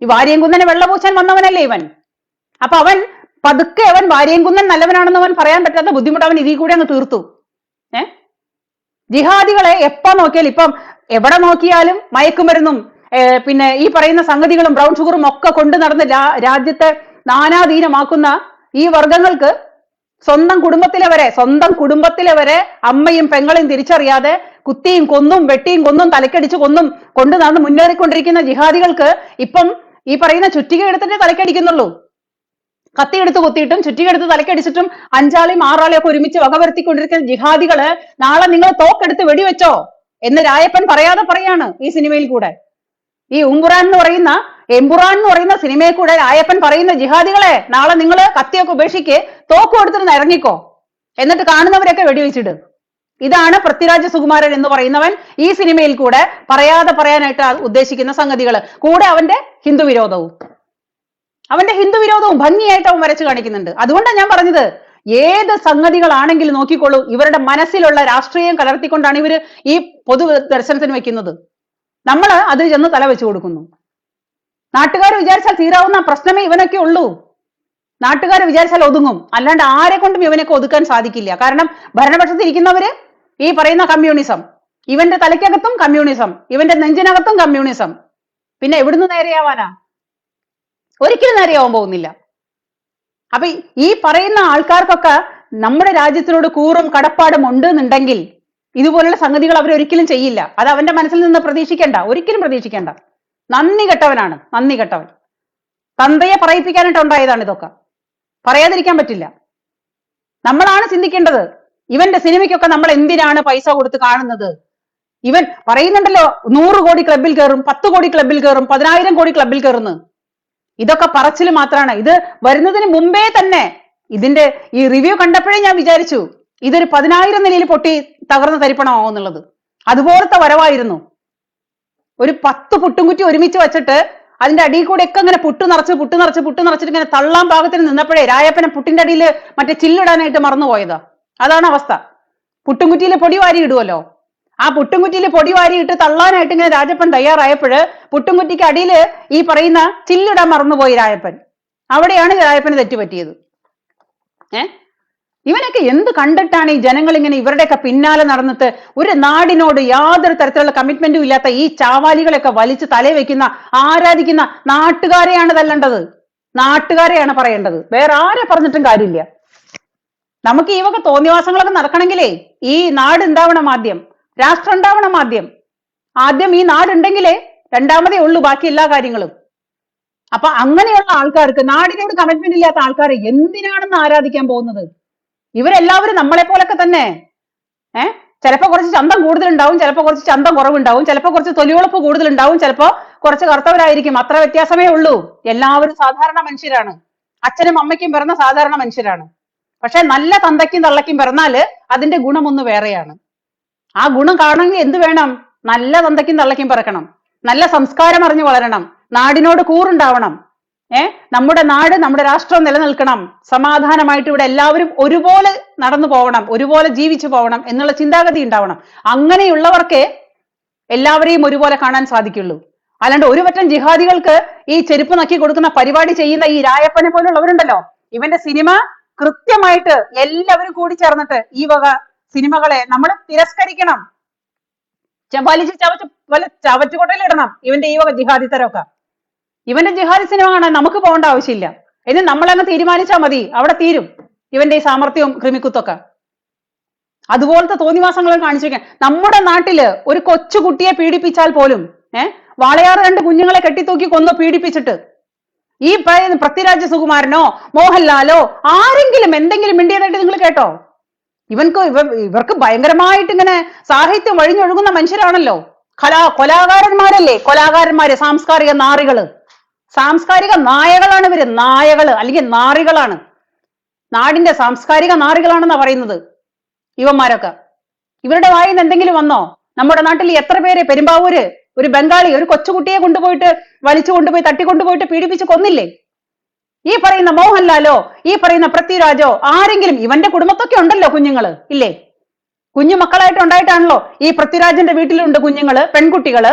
S1: ഈ വാര്യംകുന്നനെ വെള്ളപൂശാൻ വന്നവനല്ലേ ഇവൻ. അപ്പൊ അവൻ പതുക്കെ അവൻ വാര്യംകുന്നൻ നല്ലവനാണെന്ന് അവൻ പറയാൻ പറ്റാത്ത ബുദ്ധിമുട്ട് അവൻ ഇതിൽ കൂടെ അങ്ങ് തീർത്തു. ജിഹാദികളെ എപ്പോ നോക്കിയാലും, ഇപ്പം എവിടെ നോക്കിയാലും മയക്കുമരുന്നും ഈ പറയുന്ന സംഗതികളും ബ്രൗൺ ഷുഗറും ഒക്കെ കൊണ്ടു നടന്ന് രാജ്യത്തെ നാനാധീനമാക്കുന്ന ഈ വർഗങ്ങൾക്ക് സ്വന്തം കുടുംബത്തിലെ വരെ അമ്മയും പെങ്ങളെയും തിരിച്ചറിയാതെ കുത്തിയും കൊന്നും വെട്ടിയും കൊന്നും തലക്കടിച്ചു കൊന്നും കൊണ്ടു നടന്ന് മുന്നേറിക്കൊണ്ടിരിക്കുന്ന ജിഹാദികൾക്ക് ഇപ്പം ഈ പറയുന്ന ചുറ്റിക എടുത്തിട്ട് തലക്കടിക്കുന്നുള്ളൂ. കത്തിയെടുത്ത് കുത്തിയിട്ടും ചുറ്റികെടുത്ത് തലക്കടിച്ചിട്ടും 5 ആളെയും 6 ആളെയും ഒക്കെ ഒരുമിച്ച് വകവരുത്തിക്കൊണ്ടിരിക്കുന്ന ജിഹാദികള് നാളെ നിങ്ങൾ തോക്കെടുത്ത് വെടിവെച്ചോ എന്ന് രായപ്പൻ പറയാതെ പറയാണ് ഈ സിനിമയിൽ കൂടെ. ഈ എമ്പുറാൻ എന്ന് പറയുന്ന സിനിമയിൽ കൂടെ രായപ്പൻ പറയുന്ന ജിഹാദികളെ നാളെ നിങ്ങൾ കത്തിയൊക്കെ ഉപേക്ഷിക്ക്, തോക്കും എടുത്തിരുന്ന് ഇറങ്ങിക്കോ, എന്നിട്ട് കാണുന്നവരൊക്കെ വെടിവെച്ചിട്ട്. ഇതാണ് പൃഥ്വിരാജ് സുകുമാരൻ എന്ന് പറയുന്നവൻ ഈ സിനിമയിൽ കൂടെ പറയാതെ പറയാനായിട്ട് ഉദ്ദേശിക്കുന്ന സംഗതികൾ. കൂടെ അവന്റെ ഹിന്ദു വിരോധവും ഭംഗിയായിട്ട് അവൻ വരച്ചു കാണിക്കുന്നുണ്ട്. അതുകൊണ്ടാണ് ഞാൻ പറഞ്ഞത്, ഏത് സംഗതികളാണെങ്കിലും നോക്കിക്കോളൂ, ഇവരുടെ മനസ്സിലുള്ള രാഷ്ട്രീയം കലർത്തിക്കൊണ്ടാണ് ഇവര് ഈ പൊതു ദർശനത്തിന് വെക്കുന്നത്. നമ്മൾ അത് ചെന്ന് തല വെച്ചു കൊടുക്കുന്നു. നാട്ടുകാർ വിചാരിച്ചാൽ തീരാവുന്ന പ്രശ്നമേ ഇവനൊക്കെ ഉള്ളൂ. നാട്ടുകാർ വിചാരിച്ചാൽ ഒതുങ്ങും, അല്ലാണ്ട് ആരെ കൊണ്ടും ഇവനൊക്കെ ഒതുക്കാൻ സാധിക്കില്ല. കാരണം ഭരണപക്ഷത്ത് ഇരിക്കുന്നവര് ഈ പറയുന്ന കമ്മ്യൂണിസം, ഇവന്റെ തലയ്ക്കകത്തും കമ്മ്യൂണിസം, ഇവന്റെ നെഞ്ചിനകത്തും കമ്മ്യൂണിസം. പിന്നെ എവിടുന്ന് നേരെയാവാനാ? ഒരിക്കലും നേരെയാവാൻ പോകുന്നില്ല. അപ്പൊ ഈ പറയുന്ന ആൾക്കാർക്കൊക്കെ നമ്മുടെ രാജ്യത്തിനോട് കൂറും കടപ്പാടും ഉണ്ട് എന്നുണ്ടെങ്കിൽ ഇതുപോലുള്ള സംഗതികൾ അവർ ഒരിക്കലും ചെയ്യില്ല. അത് അവന്റെ മനസ്സിൽ നിന്ന് പ്രതീക്ഷിക്കേണ്ട, ഒരിക്കലും പ്രതീക്ഷിക്കേണ്ട. നന്ദി കെട്ടവനാണ്, നന്ദി കെട്ടവൻ. തന്തയെ പറയിപ്പിക്കാനായിട്ട് ഉണ്ടായതാണ് ഇതൊക്കെ, പറയാതിരിക്കാൻ പറ്റില്ല. നമ്മളാണ് ചിന്തിക്കേണ്ടത്, ഇവന്റെ സിനിമയ്ക്കൊക്കെ നമ്മൾ എന്തിനാണ് പൈസ കൊടുത്ത് കാണുന്നത്? ഇവൻ പറയുന്നുണ്ടല്ലോ 100 കോടി ക്ലബിൽ കയറും, 10 കോടി ക്ലബിൽ കയറും, 10,000 കോടി ക്ലബിൽ കയറുന്നു. ഇതൊക്കെ പറച്ചിൽ മാത്രമാണ്. ഇത് വരുന്നതിന് മുമ്പേ തന്നെ ഇതിന്റെ ഈ റിവ്യൂ കണ്ടപ്പോഴേ ഞാൻ വിചാരിച്ചു ഇതൊരു 10,000 നിലയിൽ പൊട്ടി തകർന്ന തരിപ്പണമാവും എന്നുള്ളത്. അതുപോലത്തെ വരവായിരുന്നു. ഒരു 10 പുട്ടുംകുറ്റി ഒരുമിച്ച് വെച്ചിട്ട് അതിന്റെ അടിയിൽ കൂടെ ഒക്കെ ഇങ്ങനെ പുട്ട് നിറച്ചിട്ട് ഇങ്ങനെ തള്ളാൻ പാകത്തിന് നിന്നപ്പോഴേ രായപ്പനെ പുട്ടിന്റെ അടിയിൽ മറ്റേ ചില്ലിടാനായിട്ട് മറന്നുപോയതാ. അതാണ് അവസ്ഥ. പുട്ടുംകുറ്റിയിൽ പൊടി വാരി ഇടുമല്ലോ, ആ പുട്ടുംകുറ്റിയിൽ പൊടി വാരി ഇട്ട് തള്ളാനായിട്ട് ഇങ്ങനെ രാജപ്പൻ തയ്യാറായപ്പോഴ് പുട്ടുംകുറ്റിക്ക് അടിയിൽ ഈ പറയുന്ന ചില്ലിടാൻ മറന്നുപോയി രായപ്പൻ. അവിടെയാണ് രായപ്പന് തെറ്റുപറ്റിയത്. ഇവനൊക്കെ എന്ത് കണ്ടിട്ടാണ് ഈ ജനങ്ങൾ ഇങ്ങനെ ഇവരുടെയൊക്കെ പിന്നാലെ നടന്നിട്ട് ഒരു നാടിനോട് യാതൊരു തരത്തിലുള്ള കമ്മിറ്റ്മെന്റും ഇല്ലാത്ത ഈ ചാവാലികളെയൊക്കെ വലിച്ച് തലയിൽ വെക്കുന്ന ആരാധിക്കുന്ന നാട്ടുകാരെയാണ് തല്ലേണ്ടത്, നാട്ടുകാരെയാണ് പറയേണ്ടത്. വേറെ ആരെ പറഞ്ഞിട്ടും കാര്യമില്ല. നമുക്ക് ഈ വക തോന്നിവാസങ്ങളൊക്കെ നടക്കണമെങ്കിലേ ഈ നാട് ഉണ്ടാവണം, ആദ്യം രാഷ്ട്രം ഉണ്ടാവണം. ആദ്യം ഈ നാടുണ്ടെങ്കിലേ രണ്ടാമതേ ഉള്ളൂ ബാക്കി എല്ലാ കാര്യങ്ങളും. അപ്പൊ അങ്ങനെയുള്ള ആൾക്കാർക്ക്, നാടിനോട് കമ്മിറ്റ്മെന്റ് ഇല്ലാത്ത ആൾക്കാരെ എന്തിനാണെന്ന് ആരാധിക്കാൻ പോകുന്നത്? ഇവരെല്ലാവരും നമ്മളെ പോലൊക്കെ തന്നെ. ചിലപ്പോ കുറച്ച് ചന്തം കൂടുതലുണ്ടാവും, ചിലപ്പോ കുറച്ച് ചന്തം കുറവുണ്ടാവും, ചിലപ്പോ കുറച്ച് തൊലിയുളപ്പ് കൂടുതലുണ്ടാവും, ചിലപ്പോ കുറച്ച് കറുത്തവരായിരിക്കും. അത്ര വ്യത്യാസമേ ഉള്ളൂ. എല്ലാവരും സാധാരണ മനുഷ്യരാണ്. അച്ഛനും അമ്മയ്ക്കും പിറന്ന സാധാരണ മനുഷ്യരാണ്. പക്ഷെ നല്ല തന്തയ്ക്കും തള്ളയ്ക്കും പിറന്നാല് അതിന്റെ ഗുണമൊന്ന് വേറെയാണ്. ആ ഗുണം കാണണമെങ്കിൽ എന്ത് വേണം? നല്ല തന്തയ്ക്കും തള്ളയ്ക്കും പിറക്കണം, നല്ല സംസ്കാരം അറിഞ്ഞു വളരണം, നാടിനോട് കൂറുണ്ടാവണം. നമ്മുടെ നാട്, നമ്മുടെ രാഷ്ട്രം നിലനിൽക്കണം, സമാധാനമായിട്ട് ഇവിടെ എല്ലാവരും ഒരുപോലെ നടന്നു പോകണം, ഒരുപോലെ ജീവിച്ചു പോകണം എന്നുള്ള ചിന്താഗതി ഉണ്ടാവണം. അങ്ങനെയുള്ളവർക്കേ എല്ലാവരെയും ഒരുപോലെ കാണാൻ സാധിക്കുള്ളൂ. അല്ലാണ്ട് ഒരു പറ്റം ജിഹാദികൾക്ക് ഈ ചെരുപ്പ് നക്കി കൊടുക്കുന്ന പരിപാടി ചെയ്യുന്ന ഈ രായപ്പനെ പോലുള്ളവരുണ്ടല്ലോ, ഇവന്റെ സിനിമ കൃത്യമായിട്ട് എല്ലാവരും കൂടി ചേർന്നിട്ട് ഈ വക സിനിമകളെ നമ്മൾ തിരസ്കരിക്കണം, വലിച്ച് ചവറ്റുകൊട്ടയിലിടണം. ഇവന്റെ ഈ വക ജിഹാദി തരമൊക്കെ, ഇവന്റെ ജിഹാദി സിനിമ കാണാൻ നമുക്ക് പോകേണ്ട ആവശ്യമില്ല. ഇത് നമ്മളങ്ങ് തീരുമാനിച്ചാൽ മതി, അവിടെ തീരും ഇവന്റെ ഈ സാമർത്ഥ്യവും കൃമിക്കുത്തൊക്കെ. അതുപോലത്തെ തോന്നിവാസങ്ങൾ കാണിച്ചു വെക്കാൻ. നമ്മുടെ നാട്ടില് ഒരു കൊച്ചുകുട്ടിയെ പീഡിപ്പിച്ചാൽ പോലും വാളയാറ് 2 കുഞ്ഞുങ്ങളെ കെട്ടിത്തൂക്കി കൊന്നു പീഡിപ്പിച്ചിട്ട് ഈ പറയുന്ന പൃഥ്വിരാജ് സുകുമാരനോ മോഹൻലാലോ ആരെങ്കിലും എന്തെങ്കിലും മിണ്ടിയതായിട്ട് നിങ്ങൾ കേട്ടോ? ഇവർക്ക് ഭയങ്കരമായിട്ട് ഇങ്ങനെ സാഹിത്യം വഴിഞ്ഞൊഴുകുന്ന മനുഷ്യരാണല്ലോ, കൊലാകാരന്മാരല്ലേ, കൊലാകാരന്മാര്, സാംസ്കാരിക നാറികള്, സാംസ്കാരിക നായകളാണ് ഇവര്. നായകള് അല്ലെങ്കിൽ നാറികളാണ്, നാടിന്റെ സാംസ്കാരിക നാറികളാണെന്നാ പറയുന്നത് ഇവന്മാരൊക്കെ. ഇവരുടെ വായിൽ നിന്ന് എന്തെങ്കിലും വന്നോ? നമ്മുടെ നാട്ടിൽ എത്ര പേര്, പെരുമ്പാവൂര് ഒരു ബംഗാളി ഒരു കൊച്ചുകുട്ടിയെ കൊണ്ടുപോയിട്ട് വലിച്ചു കൊണ്ടുപോയി തട്ടിക്കൊണ്ടുപോയിട്ട് പീഡിപ്പിച്ച് കൊന്നില്ലേ? ഈ പറയുന്ന മോഹൻലാലോ ഈ പറയുന്ന പൃഥ്വിരാജോ ആരെങ്കിലും, ഇവന്റെ കുടുംബത്തൊക്കെ ഉണ്ടല്ലോ കുഞ്ഞുങ്ങള് ഇല്ലേ? കുഞ്ഞു മക്കളായിട്ട് ഉണ്ടായിട്ടാണല്ലോ ഈ പൃഥ്വിരാജിന്റെ വീട്ടിലുണ്ട് കുഞ്ഞുങ്ങള്, പെൺകുട്ടികള്.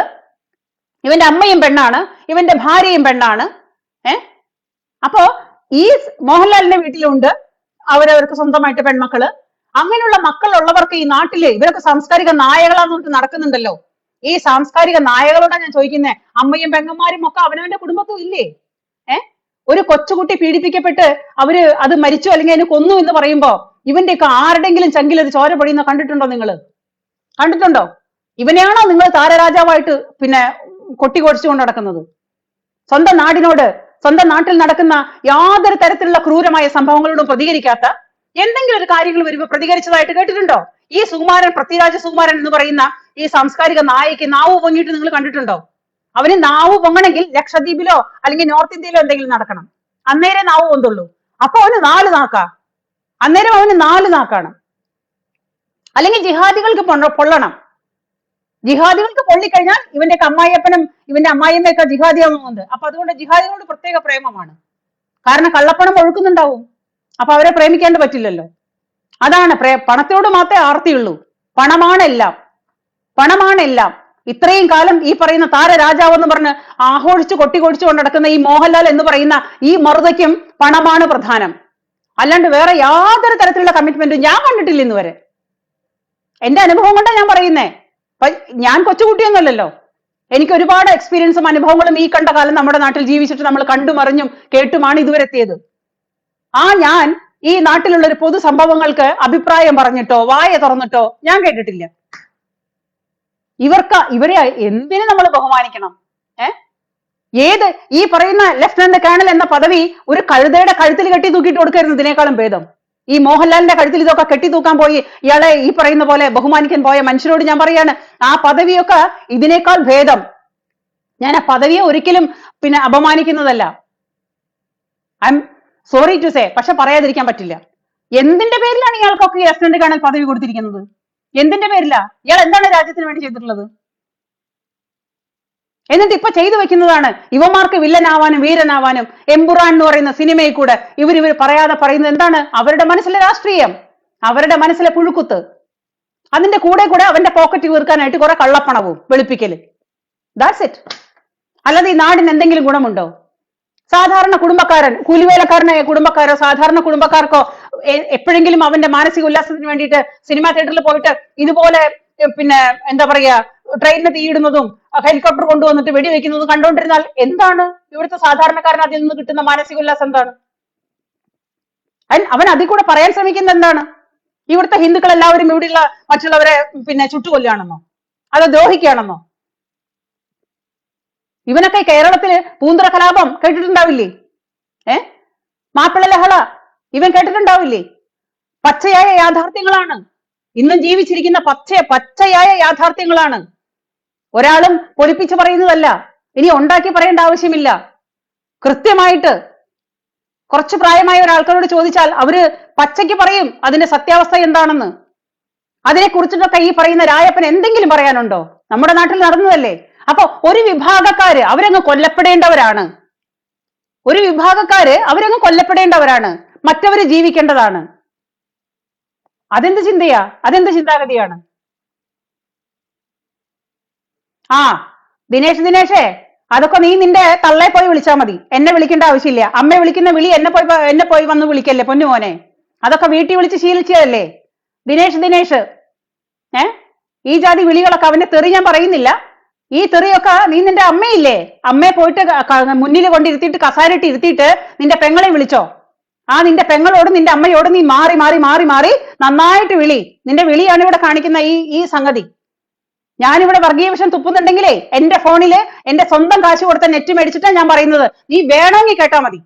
S1: ഇവന്റെ അമ്മയും പെണ്ണാണ്, ഇവന്റെ ഭാര്യയും പെണ്ണാണ്. അപ്പോ ഈ മോഹൻലാലിന്റെ വീട്ടിലുണ്ട് അവരവർക്ക് സ്വന്തമായിട്ട് പെൺമക്കള്. അങ്ങനെയുള്ള മക്കളുള്ളവർക്ക് ഈ നാട്ടില് ഇവരൊക്കെ സാംസ്കാരിക നായകളാന്ന് പറഞ്ഞിട്ട് നടക്കുന്നുണ്ടല്ലോ. ഈ സാംസ്കാരിക നായകളോടാ ഞാൻ ചോദിക്കുന്നേ, അമ്മയും പെങ്ങന്മാരും ഒക്കെ അവനവന്റെ കുടുംബത്തും ഇല്ലേ? ഒരു കൊച്ചുകുട്ടി പീഡിപ്പിക്കപ്പെട്ട് അവര് അത് മരിച്ചു അല്ലെങ്കിൽ അതിന് കൊന്നു എന്ന് പറയുമ്പോ ഇവന്റെയൊക്കെ ആരുടെങ്കിലും ചങ്കിൽ ഒരു ചോര പൊടിയുന്ന കണ്ടിട്ടുണ്ടോ? നിങ്ങൾ കണ്ടിട്ടുണ്ടോ? ഇവനെയാണോ നിങ്ങൾ താരരാജാവായിട്ട് പിന്നെ കൊട്ടിഘോഷിച്ചുകൊണ്ട് നടക്കുന്നത്? സ്വന്തം നാടിനോട്, സ്വന്തം നാട്ടിൽ നടക്കുന്ന യാതൊരു തരത്തിലുള്ള ക്രൂരമായ സംഭവങ്ങളോടും പ്രതികരിക്കാത്ത എന്തെങ്കിലും ഒരു കാര്യങ്ങൾ വരുമ്പോ പ്രതികരിച്ചതായിട്ട് കേട്ടിട്ടുണ്ടോ? ഈ സുകുമാരൻ, പൃഥ്വിരാജ സുകുമാരൻ എന്ന് പറയുന്ന ഈ സാംസ്കാരിക നായക്ക് നാവ് പൊങ്ങിയിട്ട് നിങ്ങൾ കണ്ടിട്ടുണ്ടോ? അവന് നാവ് പൊങ്ങണമെങ്കിൽ ലക്ഷദ്വീപിലോ അല്ലെങ്കിൽ നോർത്ത് ഇന്ത്യയിലോ എന്തെങ്കിലും നടക്കണം, അന്നേരം നാവ് പൊന്തുള്ളൂ. അപ്പൊ അവന് 4 നാക്കാ, അന്നേരം അവന് 4 നാക്കാണ്. അല്ലെങ്കിൽ ജിഹാദികൾക്ക് പൊള്ളണം. ജിഹാദികൾക്ക് പൊള്ളിക്കഴിഞ്ഞാൽ ഇവന്റെ അമ്മായിയപ്പനും ഇവന്റെ അമ്മായിയമ്മയൊക്കെ ജിഹാദിയാവുന്നുണ്ട്. അപ്പൊ അതുകൊണ്ട് ജിഹാദികളോട് പ്രത്യേക പ്രേമമാണ്. കാരണം കള്ളപ്പണം ഒഴുക്കുന്നുണ്ടാവും. അപ്പൊ അവരെ പ്രേമിക്കാണ്ട് പറ്റില്ലല്ലോ. അതാണ് പണത്തോട് മാത്രമേ ആർത്തിയുള്ളൂ. പണമാണെല്ലാം, പണമാണെല്ലാം. ഇത്രയും കാലം ഈ പറയുന്ന താരരാജാവ് എന്ന് പറഞ്ഞ് ആഘോഷിച്ച് കൊട്ടിക്കൊടിച്ചു കൊണ്ട് നടക്കുന്ന ഈ മോഹൻലാൽ എന്ന് പറയുന്ന ഈ മറുതയ്ക്കും പണമാണ് പ്രധാനം. അല്ലാണ്ട് വേറെ യാതൊരു തരത്തിലുള്ള കമ്മിറ്റ്മെന്റും ഞാൻ കണ്ടിട്ടില്ല ഇന്ന് വരെ. എന്റെ അനുഭവം കൊണ്ടാണ് ഞാൻ പറയുന്നേ. ഞാൻ കൊച്ചുകുട്ടിയൊന്നുമല്ലല്ലോ. എനിക്ക് ഒരുപാട് എക്സ്പീരിയൻസും അനുഭവങ്ങളും ഈ കണ്ട കാലം നമ്മുടെ നാട്ടിൽ ജീവിച്ചിട്ട് നമ്മൾ കണ്ടുമറിഞ്ഞും കേട്ടുമാണ് ഇതുവരെ എത്തിയത്. ഞാൻ ഈ നാട്ടിലുള്ള ഒരു പൊതു സംഭവങ്ങൾക്ക് അഭിപ്രായം പറഞ്ഞിട്ടോ വായ തുറന്നിട്ടോ ഞാൻ കേട്ടിട്ടില്ല. ഇവരെ എന്തിനു നമ്മൾ ബഹുമാനിക്കണം? ഏത് ഈ പറയുന്ന ലഫ്റ്റനന്റ് കേണൽ എന്ന പദവി ഒരു കഴുതയുടെ കഴുത്തിൽ കെട്ടി തൂക്കിയിട്ട് കൊടുക്കരുത് ഇതിനേക്കാളും ഭേദം. ഈ മോഹൻലാലിന്റെ കഴുത്തിൽ ഇതൊക്കെ കെട്ടി തൂക്കാൻ പോയി ഇയാളെ ഈ പറയുന്ന പോലെ ബഹുമാനിക്കാൻ പോയ മനുഷ്യരോട് ഞാൻ പറയാണ്, ആ പദവിയൊക്കെ ഇതിനേക്കാൾ ഭേദം. ഞാൻ ആ പദവിയെ ഒരിക്കലും അപമാനിക്കുന്നതല്ല. I am sorry to say, പക്ഷെ പറയാതിരിക്കാൻ പറ്റില്ല. എന്തിന്റെ പേരിലാണ് ഇയാൾക്കൊക്കെ ലഫ്റ്റനന്റ് കേണൽ പദവി കൊടുത്തിരിക്കുന്നത്? എന്തിന്റെ പേരിലാ? ഇയാൾ എന്താണ് രാജ്യത്തിന് വേണ്ടി ചെയ്തിട്ടുള്ളത്? എന്നിട്ട് ഇപ്പൊ ചെയ്തു വെക്കുന്നതാണ് ഇവന്മാർക്ക് വില്ലനാവാനും വീരനാവാനും. എമ്പുറാൻ എന്ന് പറയുന്ന സിനിമയിൽ കൂടെ ഇവർ പറയാതെ പറയുന്നത് എന്താണ്? അവരുടെ മനസ്സിലെ രാഷ്ട്രീയം, അവരുടെ മനസ്സിലെ പുഴുക്കുത്ത്. അതിന്റെ കൂടെ അവന്റെ പോക്കറ്റ് വീർക്കാനായിട്ട് കുറെ കള്ളപ്പണവും വെളുപ്പിക്കല്. That's it. അല്ലാതെ ഈ നാടിന് എന്തെങ്കിലും ഗുണമുണ്ടോ? സാധാരണ കുടുംബക്കാരൻ, കൂലിവേലക്കാരനായ കുടുംബക്കാരോ സാധാരണ കുടുംബക്കാർക്കോ എപ്പോഴെങ്കിലും അവന്റെ മാനസിക ഉല്ലാസത്തിന് വേണ്ടിയിട്ട് സിനിമാ തിയേറ്ററിൽ പോയിട്ട് ഇതുപോലെ എന്താ പറയാ ട്രെയിനിന് തീയിടുന്നതും ഹെലികോപ്റ്റർ കൊണ്ടുവന്നിട്ട് വെടിവെക്കുന്നതും കണ്ടുകൊണ്ടിരുന്നാൽ എന്താണ് ഇവിടുത്തെ സാധാരണക്കാരൻ അതിൽ നിന്ന് കിട്ടുന്ന മാനസിക ഉല്ലാസം? എന്താണ് അവൻ അതിൽ കൂടെ പറയാൻ ശ്രമിക്കുന്നത്? എന്താണ് ഇവിടുത്തെ ഹിന്ദുക്കൾ എല്ലാവരും ഇവിടെയുള്ള മറ്റുള്ളവരെ ചുട്ടുകൊല്ലുകയാണെന്നോ അതോ ദ്രോഹിക്കുകയാണെന്നോ? ഇവനൊക്കെ കേരളത്തില് പൂന്തുറ കലാപം കേട്ടിട്ടുണ്ടാവില്ലേ? മാപ്പിള ലഹള ഇവൻ കേട്ടിട്ടുണ്ടാവില്ലേ? പച്ചയായ യാഥാർത്ഥ്യങ്ങളാണ് ഇന്നും ജീവിച്ചിരിക്കുന്ന പച്ചയായ യാഥാർത്ഥ്യങ്ങളാണ്. ഒരാളും പൊലിപ്പിച്ച് പറയുന്നതല്ല. ഇനി ഉണ്ടാക്കി പറയേണ്ട ആവശ്യമില്ല. കൃത്യമായിട്ട് കുറച്ച് പ്രായമായ ഒരാൾക്കാരോട് ചോദിച്ചാൽ അവര് പച്ചയ്ക്ക് പറയും അതിന്റെ സത്യാവസ്ഥ എന്താണെന്ന്. അതിനെ കുറിച്ചിട്ടൊക്കെ ഈ പറയുന്ന രായപ്പൻ എന്തെങ്കിലും പറയാനുണ്ടോ? നമ്മുടെ നാട്ടിൽ നടന്നതല്ലേ. അപ്പൊ ഒരു വിഭാഗക്കാര് അവരങ്ങ് കൊല്ലപ്പെടേണ്ടവരാണ്. ഒരു വിഭാഗക്കാര് അവരങ്ങ് കൊല്ലപ്പെടേണ്ടവരാണ്. മറ്റവര് ജീവിക്കേണ്ടതാണ്. അതെന്ത് ചിന്തയാ? അതെന്ത് ചിന്താഗതിയാണ്? ദിനേശേ, അതൊക്കെ നീ നിന്റെ തള്ളെ പോയി വിളിച്ചാൽ മതി. എന്നെ വിളിക്കേണ്ട ആവശ്യമില്ല. അമ്മ വിളിക്കുന്ന വിളി എന്നെ പോയി വന്ന് വിളിക്കല്ലേ പൊന്നുമോനെ. അതൊക്കെ വീട്ടിൽ വിളിച്ച് ശീലിച്ചതല്ലേ ദിനേശ്. ഈ ജാതി വിളികളൊക്കെ അവന്റെ തെറി ഞാൻ പറയുന്നില്ല. ഈ തെറിയൊക്കെ നീ നിന്റെ അമ്മയില്ലേ, അമ്മയെ പോയിട്ട് മുന്നിൽ കൊണ്ടിരുത്തിയിട്ട് കസാരയിട്ട് ഇരുത്തിയിട്ട് നിന്റെ പെങ്ങളെ വിളിച്ചോ. നിന്റെ പെങ്ങളോട് നിന്റെ അമ്മയോട് നീ മാറി മാറി മാറി മാറി നന്നായിട്ട് വിളി. നിന്റെ വിളിയാണ് ഇവിടെ കാണിക്കുന്ന ഈ സംഗതി. ഞാനിവിടെ വർഗീയ വിഷം തുപ്പുന്നുണ്ടെങ്കിലേ എന്റെ ഫോണില് എന്റെ സ്വന്തം കാശ് കൊടുത്ത നെറ്റ് മേടിച്ചിട്ടാണ് ഞാൻ പറയുന്നത്. നീ വേണമെങ്കിൽ കേട്ടാ മതി.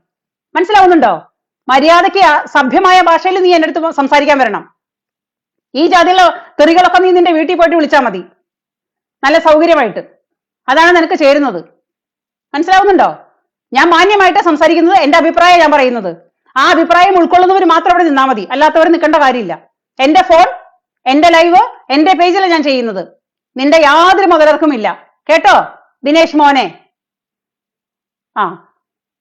S1: മനസ്സിലാവുന്നുണ്ടോ? മര്യാദയ്ക്ക് സഭ്യമായ ഭാഷയിൽ നീ എന്റെ അടുത്ത് സംസാരിക്കാൻ വരണം. ഈ ജാതിയുള്ള തെറികളൊക്കെ നീ നിന്റെ വീട്ടിൽ പോയിട്ട് വിളിച്ചാൽ മതി, നല്ല സൗകര്യമായിട്ട്. അതാണ് നിനക്ക് ചേരുന്നത്. മനസ്സിലാവുന്നുണ്ടോ? ഞാൻ മാന്യമായിട്ട് സംസാരിക്കുന്നത്, എന്റെ അഭിപ്രായം ഞാൻ പറയുന്നത്. ആ അഭിപ്രായം ഉൾക്കൊള്ളുന്നവർ മാത്രം അവിടെ നിന്നാ മതി, അല്ലാത്തവർ നിൽക്കേണ്ട കാര്യമില്ല. എന്റെ ഫോൺ, എന്റെ ലൈവ്, എന്റെ പേജിലാണ് ഞാൻ ചെയ്യുന്നത്. നിന്റെ യാതൊരു മുതലർക്കുമില്ല. കേട്ടോ ദിനേശ് മോനെ?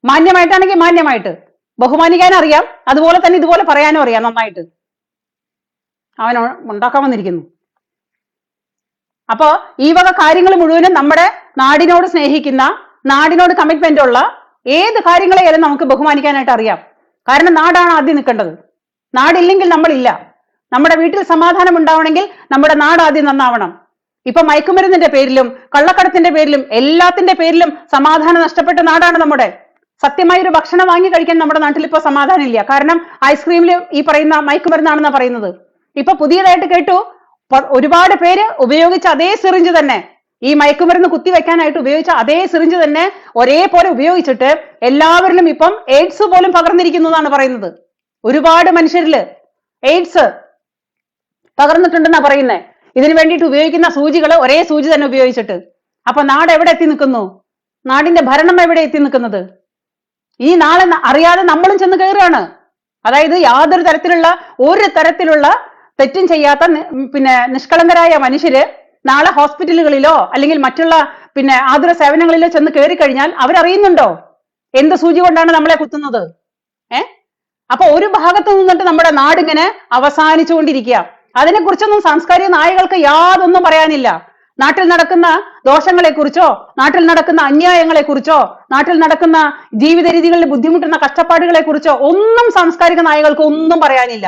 S1: മാന്യമായിട്ടാണെങ്കിൽ മാന്യമായിട്ട് ബഹുമാനിക്കാൻ അറിയാം, അതുപോലെ തന്നെ ഇതുപോലെ പറയാനും അറിയാം നന്നായിട്ട്. അവൻ ഉണ്ടാക്കാൻ വന്നിരിക്കുന്നു. അപ്പോ ഈ വക കാര്യങ്ങൾ മുഴുവനും നമ്മുടെ നാടിനോട് സ്നേഹിക്കുന്ന, നാടിനോട് കമ്മിറ്റ്മെന്റ് ഉള്ള ഏത് കാര്യങ്ങളെയാലും നമുക്ക് ബഹുമാനിക്കാനായിട്ട് അറിയാം. കാരണം നാടാണ് ആദ്യം നിൽക്കേണ്ടത്. നാടില്ലെങ്കിൽ നമ്മളില്ല. നമ്മുടെ വീട്ടിൽ സമാധാനം ഉണ്ടാവണമെങ്കിൽ നമ്മുടെ നാട് ആദ്യം നന്നാവണം. ഇപ്പൊ മയക്കുമരുന്നിന്റെ പേരിലും കള്ളക്കടത്തിന്റെ പേരിലും എല്ലാത്തിന്റെ പേരിലും സമാധാനം നഷ്ടപ്പെട്ട നാടാണ് നമ്മുടെ. സത്യമായ ഒരു ഭക്ഷണം വാങ്ങി കഴിക്കാൻ നമ്മുടെ നാട്ടിൽ ഇപ്പൊ സമാധാനം ഇല്ല. കാരണം ഐസ്ക്രീമിൽ ഈ പറയുന്ന മയക്കുമരുന്നാണെന്നാ പറയുന്നത്. ഇപ്പൊ പുതിയതായിട്ട് കേട്ടു, ഒരുപാട് പേര് ഉപയോഗിച്ച അതേ സിറിഞ്ച് തന്നെ, ഈ മയക്കുമരുന്ന് കുത്തിവെക്കാനായിട്ട് ഉപയോഗിച്ച അതേ സിറിഞ്ച് തന്നെ ഒരേപോലെ ഉപയോഗിച്ചിട്ട് എല്ലാവരിലും ഇപ്പം എയ്ഡ്സ് പോലും പകർന്നിരിക്കുന്നു എന്നാണ് പറയുന്നത്. ഒരുപാട് മനുഷ്യരില് എയ്ഡ്സ് പകർന്നിട്ടുണ്ടെന്നാ പറയുന്നത്. ഇതിനു വേണ്ടിയിട്ട് ഉപയോഗിക്കുന്ന സൂചികൾ ഒരേ സൂചി തന്നെ ഉപയോഗിച്ചിട്ട്. അപ്പൊ നാട് എവിടെ എത്തി നിൽക്കുന്നു? നാടിന്റെ ഭരണം എവിടെ എത്തി നിൽക്കുന്നത്? ഈ നാളെ അറിയാതെ നമ്മളും ചെന്ന് കയറുകയാണ്. അതായത് യാതൊരു തരത്തിലുള്ള തെറ്റും ചെയ്യാത്ത നിഷ്കളങ്കരായ മനുഷ്യര് നാളെ ഹോസ്പിറ്റലുകളിലോ അല്ലെങ്കിൽ മറ്റുള്ള ആതുര സേവനങ്ങളിലോ ചെന്ന് കയറി കഴിഞ്ഞാൽ അവരറിയുന്നുണ്ടോ എന്ത് സൂചി കൊണ്ടാണ് നമ്മളെ കുത്തുന്നത്? അപ്പൊ ഒരു ഭാഗത്ത് നിന്നിട്ട് നമ്മുടെ നാടിങ്ങനെ അവസാനിച്ചുകൊണ്ടിരിക്കുക. അതിനെക്കുറിച്ചൊന്നും സാംസ്കാരിക നായകൾക്ക് യാതൊന്നും പറയാനില്ല. നാട്ടിൽ നടക്കുന്ന ദോഷങ്ങളെ കുറിച്ചോ, നാട്ടിൽ നടക്കുന്ന അന്യായങ്ങളെ കുറിച്ചോ, നാട്ടിൽ നടക്കുന്ന ജീവിത രീതികളിൽ ബുദ്ധിമുട്ടുന്ന കഷ്ടപ്പാടുകളെ കുറിച്ചോ ഒന്നും സാംസ്കാരിക നായകൾക്ക് ഒന്നും പറയാനില്ല.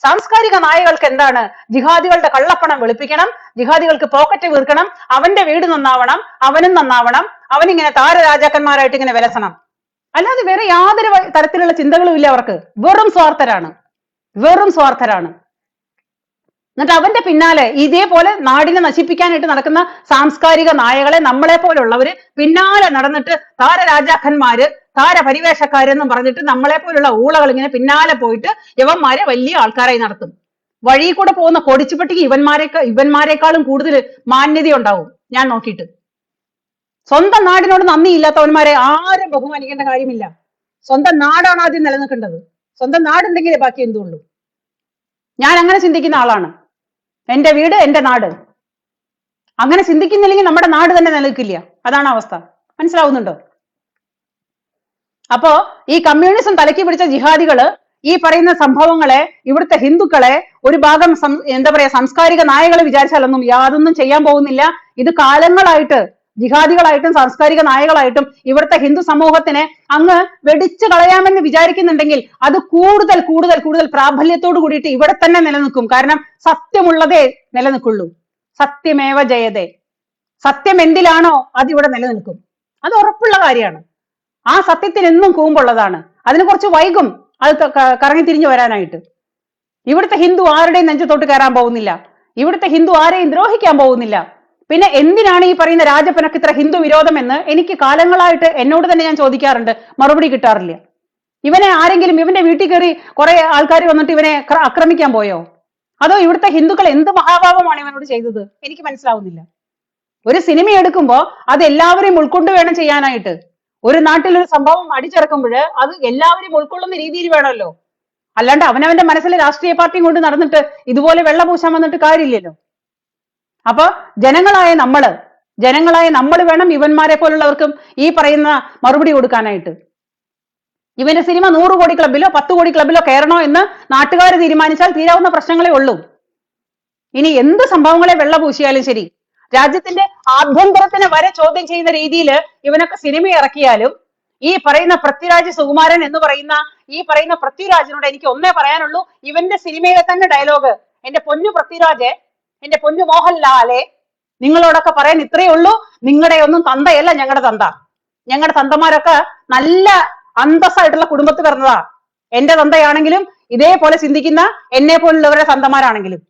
S1: സാംസ്കാരിക നായകൾക്ക് എന്താണ്? ജിഹാദികളുടെ കള്ളപ്പണം വെളുപ്പിക്കണം, ജിഹാദികൾക്ക് പോക്കറ്റ് വീർക്കണം, അവന്റെ വീട് നന്നാവണം, അവനും നന്നാവണം, അവനിങ്ങനെ താരരാജാക്കന്മാരായിട്ട് ഇങ്ങനെ വിലസണം. അല്ലാതെ വേറെ യാതൊരു തരത്തിലുള്ള ചിന്തകളും ഇല്ല അവർക്ക്. വെറും സ്വാർത്ഥരാണ്, വെറും സ്വാർത്ഥരാണ്. എന്നിട്ട് അവന്റെ പിന്നാലെ ഇതേപോലെ നാടിനെ നശിപ്പിക്കാനായിട്ട് നടക്കുന്ന സാംസ്കാരിക നായകളെ നമ്മളെ പോലുള്ളവര് പിന്നാലെ നടന്നിട്ട് താരരാജാക്കന്മാര്, താരപരിവേഷക്കാരെന്നും പറഞ്ഞിട്ട് നമ്മളെ പോലുള്ള ഊളകൾ ഇങ്ങനെ പിന്നാലെ പോയിട്ട് യവന്മാരെ വലിയ ആൾക്കാരായി നടത്തും. വഴി കൂടെ പോകുന്ന കൊടിച്ചുപട്ടിക്ക് ഇവന്മാരെക്കാളും കൂടുതൽ മാന്യത ഉണ്ടാവും ഞാൻ നോക്കിയിട്ട്. സ്വന്തം നാടിനോട് നന്ദി ഇല്ലാത്തവന്മാരെ ആരും ബഹുമാനിക്കേണ്ട കാര്യമില്ല. സ്വന്തം നാടാണ് ആദ്യം നിലനിൽക്കേണ്ടത്. സ്വന്തം നാടുണ്ടെങ്കിലേ ബാക്കി എന്തുള്ളൂ. ഞാൻ അങ്ങനെ ചിന്തിക്കുന്ന ആളാണ്. എന്റെ വീട് എന്റെ നാട്. അങ്ങനെ ചിന്തിക്കുന്നില്ലെങ്കിൽ നമ്മുടെ നാട് തന്നെ നിലനിൽക്കില്ല. അതാണ് അവസ്ഥ. മനസ്സിലാവുന്നുണ്ടോ? അപ്പോ ഈ കമ്മ്യൂണിസം തലക്കി പിടിച്ച ജിഹാദികള് ഈ പറയുന്ന സംഭവങ്ങളെ, ഇവിടുത്തെ ഹിന്ദുക്കളെ ഒരു ഭാഗം എന്താ പറയാ സാംസ്കാരിക നായകളെ വിചാരിച്ചാലൊന്നും യാതൊന്നും ചെയ്യാൻ പോകുന്നില്ല. ഇത് കാലങ്ങളായിട്ട് ജിഹാദികളായിട്ടും സാംസ്കാരിക നായകളായിട്ടും ഇവിടുത്തെ ഹിന്ദു സമൂഹത്തിനെ അങ്ങ് വെടിച്ചു കളയാമെന്ന് വിചാരിക്കുന്നുണ്ടെങ്കിൽ അത് കൂടുതൽ കൂടുതൽ കൂടുതൽ പ്രാബല്യത്തോട് കൂടിയിട്ട് ഇവിടെ തന്നെ നിലനിൽക്കും. കാരണം സത്യമുള്ളതേ നിലനിൽക്കുള്ളൂ. സത്യമേവ ജയതേ. സത്യം എന്തിലാണോ അത് ഇവിടെ നിലനിൽക്കും. അത് ഉറപ്പുള്ള കാര്യമാണ്. ആ സത്യത്തിന് എന്നും കൂമ്പുള്ളതാണ്. അതിന് കുറച്ച് വൈകും അത് കറങ്ങി തിരിഞ്ഞു വരാനായിട്ട്. ഇവിടുത്തെ ഹിന്ദു ആരുടെയും നെഞ്ചത്തോട്ട് കയറാൻ പോകുന്നില്ല. ഇവിടുത്തെ ഹിന്ദു ആരെയും ദ്രോഹിക്കാൻ പോകുന്നില്ല. പിന്നെ എന്തിനാണ് ഈ പറയുന്ന രാജപ്പനക്ക് ഇത്ര ഹിന്ദു വിരോധം എന്ന് എനിക്ക് കാലങ്ങളായിട്ട് എന്നോട് തന്നെ ഞാൻ ചോദിക്കാറുണ്ട്. മറുപടി കിട്ടാറില്ല. ഇവനെ ആരെങ്കിലും ഇവന്റെ വീട്ടിൽ കയറി കുറെ ആൾക്കാർ വന്നിട്ട് ഇവനെ ആക്രമിക്കാൻ പോയോ? അതോ ഇവിടുത്തെ ഹിന്ദുക്കൾ എന്ത് മഹാഭാവമാണ് ഇവനോട് ചെയ്തത്? എനിക്ക് മനസ്സിലാവുന്നില്ല. ഒരു സിനിമ എടുക്കുമ്പോ അത് എല്ലാവരെയും ഉൾക്കൊണ്ട് വേണം ചെയ്യാനായിട്ട്. ഒരു നാട്ടിൽ ഒരു സംഭവം അടിച്ചിറക്കുമ്പോൾ അത് എല്ലാവരും ഉൾക്കൊള്ളുന്ന രീതിയിൽ വേണമല്ലോ. അല്ലാണ്ട് അവനവന്റെ മനസ്സിലെ രാഷ്ട്രീയ പാർട്ടിയും കൊണ്ട് നടന്നിട്ട് ഇതുപോലെ വെള്ളപൂശാൻ വന്നിട്ട് കാര്യമില്ലല്ലോ. അപ്പൊ ജനങ്ങളായ നമ്മൾ വേണം ഇവന്മാരെ പോലുള്ളവർക്കും ഈ പറയുന്ന മറുപടി കൊടുക്കാനായിട്ട്. ഇവന്റെ സിനിമ 100 കോടി ക്ലബിലോ 10 കോടി ക്ലബിലോ കയറണോ എന്ന് നാട്ടുകാർ തീരുമാനിച്ചാൽ തീരാവുന്ന പ്രശ്നങ്ങളേ ഉള്ളൂ. ഇനി എന്ത് സംഭവങ്ങളെ വെള്ളപൂശിയാലും ശരി, രാജ്യത്തിന്റെ ആഭ്യന്തരത്തിനെ വരെ ചോദ്യം ചെയ്യുന്ന രീതിയിൽ ഇവനൊക്കെ സിനിമ ഇറക്കിയാലും ഈ പറയുന്ന പൃഥ്വിരാജ് സുകുമാരൻ എന്ന് പറയുന്ന ഈ പറയുന്ന പൃഥ്വിരാജിനോട് എനിക്ക് ഒന്നേ പറയാനുള്ളൂ. ഇവന്റെ സിനിമയിലെ തന്നെ ഡയലോഗ്, എന്റെ പൊന്നു പൃഥ്വിരാജെ, എന്റെ പൊന്നു മോഹൻലാലെ, നിങ്ങളോടൊക്കെ പറയാൻ ഇത്രയേ ഉള്ളൂ. നിങ്ങളുടെ ഒന്നും തന്തയല്ല ഞങ്ങളുടെ തന്ത. ഞങ്ങളുടെ തന്തമാരൊക്കെ നല്ല അന്തസ്സായിട്ടുള്ള കുടുംബത്തിൽ പിറന്നതാ. എന്റെ തന്തയാണെങ്കിലും ഇതേപോലെ ചിന്തിക്കുന്ന എന്നെ പോലുള്ളവരുടെ തന്തമാരാണെങ്കിലും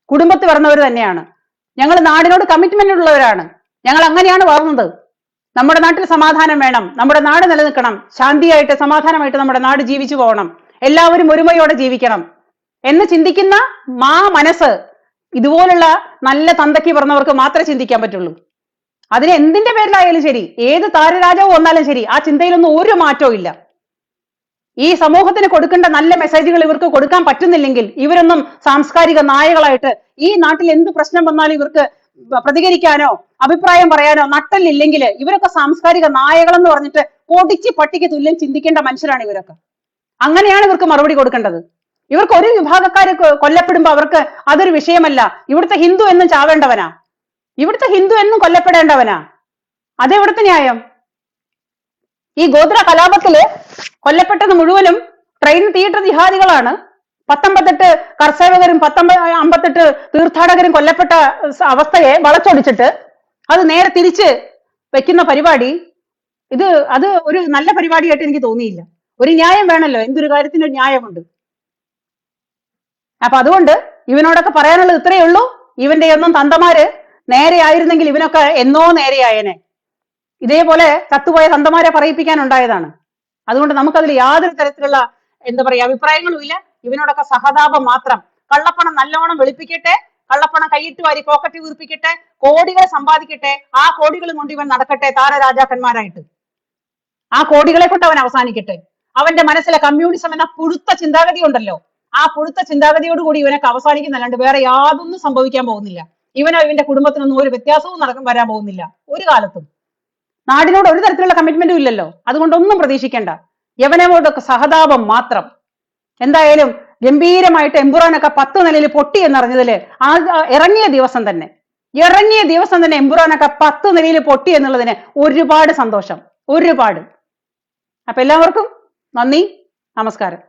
S1: കുടുംബത്തിൽ പിറന്നവർ തന്നെയാണ്. ഞങ്ങൾ നാടിനോട് കമ്മിറ്റ്മെന്റ് ഉള്ളവരാണ്. ഞങ്ങൾ അങ്ങനെയാണ് വളർന്നത്. നമ്മുടെ നാട്ടിൽ സമാധാനം വേണം, നമ്മുടെ നാട് നിലനിൽക്കണം, ശാന്തിയായിട്ട് സമാധാനമായിട്ട് നമ്മുടെ നാട് ജീവിച്ചു പോകണം, എല്ലാവരും ഒരുമയോടെ ജീവിക്കണം എന്ന് ചിന്തിക്കുന്ന മനസ്സ് ഇതുപോലുള്ള നല്ല തന്തയ്ക്ക് പിറന്നവർക്ക് മാത്രമേ ചിന്തിക്കാൻ പറ്റുള്ളൂ. അതിന് എന്തിന്റെ പേരിലായാലും ശരി, ഏത് താരരാജാവും വന്നാലും ശരി, ആ ചിന്തയിലൊന്നും ഒരു മാറ്റവും ഇല്ല. ഈ സമൂഹത്തിന് കൊടുക്കേണ്ട നല്ല മെസ്സേജുകൾ ഇവർക്ക് കൊടുക്കാൻ പറ്റുന്നില്ലെങ്കിൽ ഇവരൊന്നും സാംസ്കാരിക നായകളായിട്ട് ഈ നാട്ടിൽ എന്ത് പ്രശ്നം വന്നാലും ഇവർക്ക് പ്രതികരിക്കാനോ അഭിപ്രായം പറയാനോ നട്ടല്ലില്ലെങ്കിൽ ഇവരൊക്കെ സാംസ്കാരിക നായകളെന്ന് പറഞ്ഞിട്ട് പൊടിച്ച് പട്ടിക്ക് തുല്യം ചിന്തിക്കേണ്ട മനുഷ്യരാണ് ഇവരൊക്കെ. അങ്ങനെയാണ് ഇവർക്ക് മറുപടി കൊടുക്കേണ്ടത്. ഇവർക്ക് ഒരു വിഭാഗക്കാര് കൊല്ലപ്പെടുമ്പോ അവർക്ക് അതൊരു വിഷയമല്ല. ഇവിടുത്തെ ഹിന്ദു എന്നും ചാവേണ്ടവനാ, ഇവിടുത്തെ ഹിന്ദു എന്നും കൊല്ലപ്പെടേണ്ടവനാ. അതെവിടുത്തെ ന്യായം? ഈ ഗോത്ര കലാപത്തില് കൊല്ലപ്പെട്ടത് മുഴുവനും ട്രെയിൻ തിയേറ്റർ ജിഹാദികളാണ്. 19 കർഷകരും 58 തീർത്ഥാടകരും കൊല്ലപ്പെട്ട അവസ്ഥയെ വളച്ചൊടിച്ചിട്ട് അത് നേരെ തിരിച്ച് വെക്കുന്ന പരിപാടി അത് ഒരു നല്ല പരിപാടിയായിട്ട് എനിക്ക് തോന്നിയില്ല. ഒരു ന്യായം വേണമല്ലോ, എന്തൊരു കാര്യത്തിന് ഒരു ന്യായമുണ്ട്. അപ്പൊ അതുകൊണ്ട് ഇവനോടൊക്കെ പറയാനുള്ളത് ഇത്രയേ ഉള്ളൂ. ഇവന്റെ ഒന്നും തന്തമാര് നേരെ ആയിരുന്നെങ്കിൽ ഇവനൊക്കെ എന്നോ നേരെയായനെ. ഇതേപോലെ ചത്തുപോയ തന്തമാരെ പറയിപ്പിക്കാനുണ്ടായതാണ്. അതുകൊണ്ട് നമുക്കതിൽ യാതൊരു തരത്തിലുള്ള എന്താ പറയാ അഭിപ്രായങ്ങളും ഇല്ല. ഇവനോടൊക്കെ സഹതാപം മാത്രം. കള്ളപ്പണം നല്ലോണം വെളുപ്പിക്കട്ടെ, കള്ളപ്പണം കൈയിട്ട് വാരി പോക്കറ്റ് വീർപ്പിക്കട്ടെ, കോടികൾ സമ്പാദിക്കട്ടെ. ആ കോടികളും കൊണ്ട് ഇവൻ നടക്കട്ടെ താരരാജാക്കന്മാരായിട്ട്. ആ കോടികളെ കൊണ്ട് അവൻ അവസാനിക്കട്ടെ. അവന്റെ മനസ്സിലെ കമ്മ്യൂണിസം എന്ന പുഴുത്ത ചിന്താഗതി ഉണ്ടല്ലോ, ആ പുഴുത്ത ചിന്താഗതിയോട് കൂടി ഇവനൊക്കെ അവസാനിക്കുന്നല്ലാണ്ട് വേറെ യാതൊന്നും സംഭവിക്കാൻ പോകുന്നില്ല. ഇവനോ ഇവന്റെ കുടുംബത്തിനൊന്നും ഒരു വ്യത്യാസവും വരാൻ പോകുന്നില്ല ഒരു കാലത്തും. നാടിനോട് ഒരു തരത്തിലുള്ള കമ്മിറ്റ്മെന്റും ഇല്ലല്ലോ. അതുകൊണ്ടൊന്നും പ്രതീക്ഷിക്കേണ്ട. യവനോടൊക്കെ സഹതാപം മാത്രം. എന്തായാലും ഗംഭീരമായിട്ട് എമ്പുറാനൊക്കെ 10 നിലയിൽ പൊട്ടി എന്നറിഞ്ഞതില് ആ ഇറങ്ങിയ ദിവസം തന്നെ എമ്പുറാനൊക്കെ 10 നിലയിൽ പൊട്ടി എന്നുള്ളതിന് ഒരുപാട് സന്തോഷം, ഒരുപാട്. അപ്പൊ എല്ലാവർക്കും നന്ദി, നമസ്കാരം.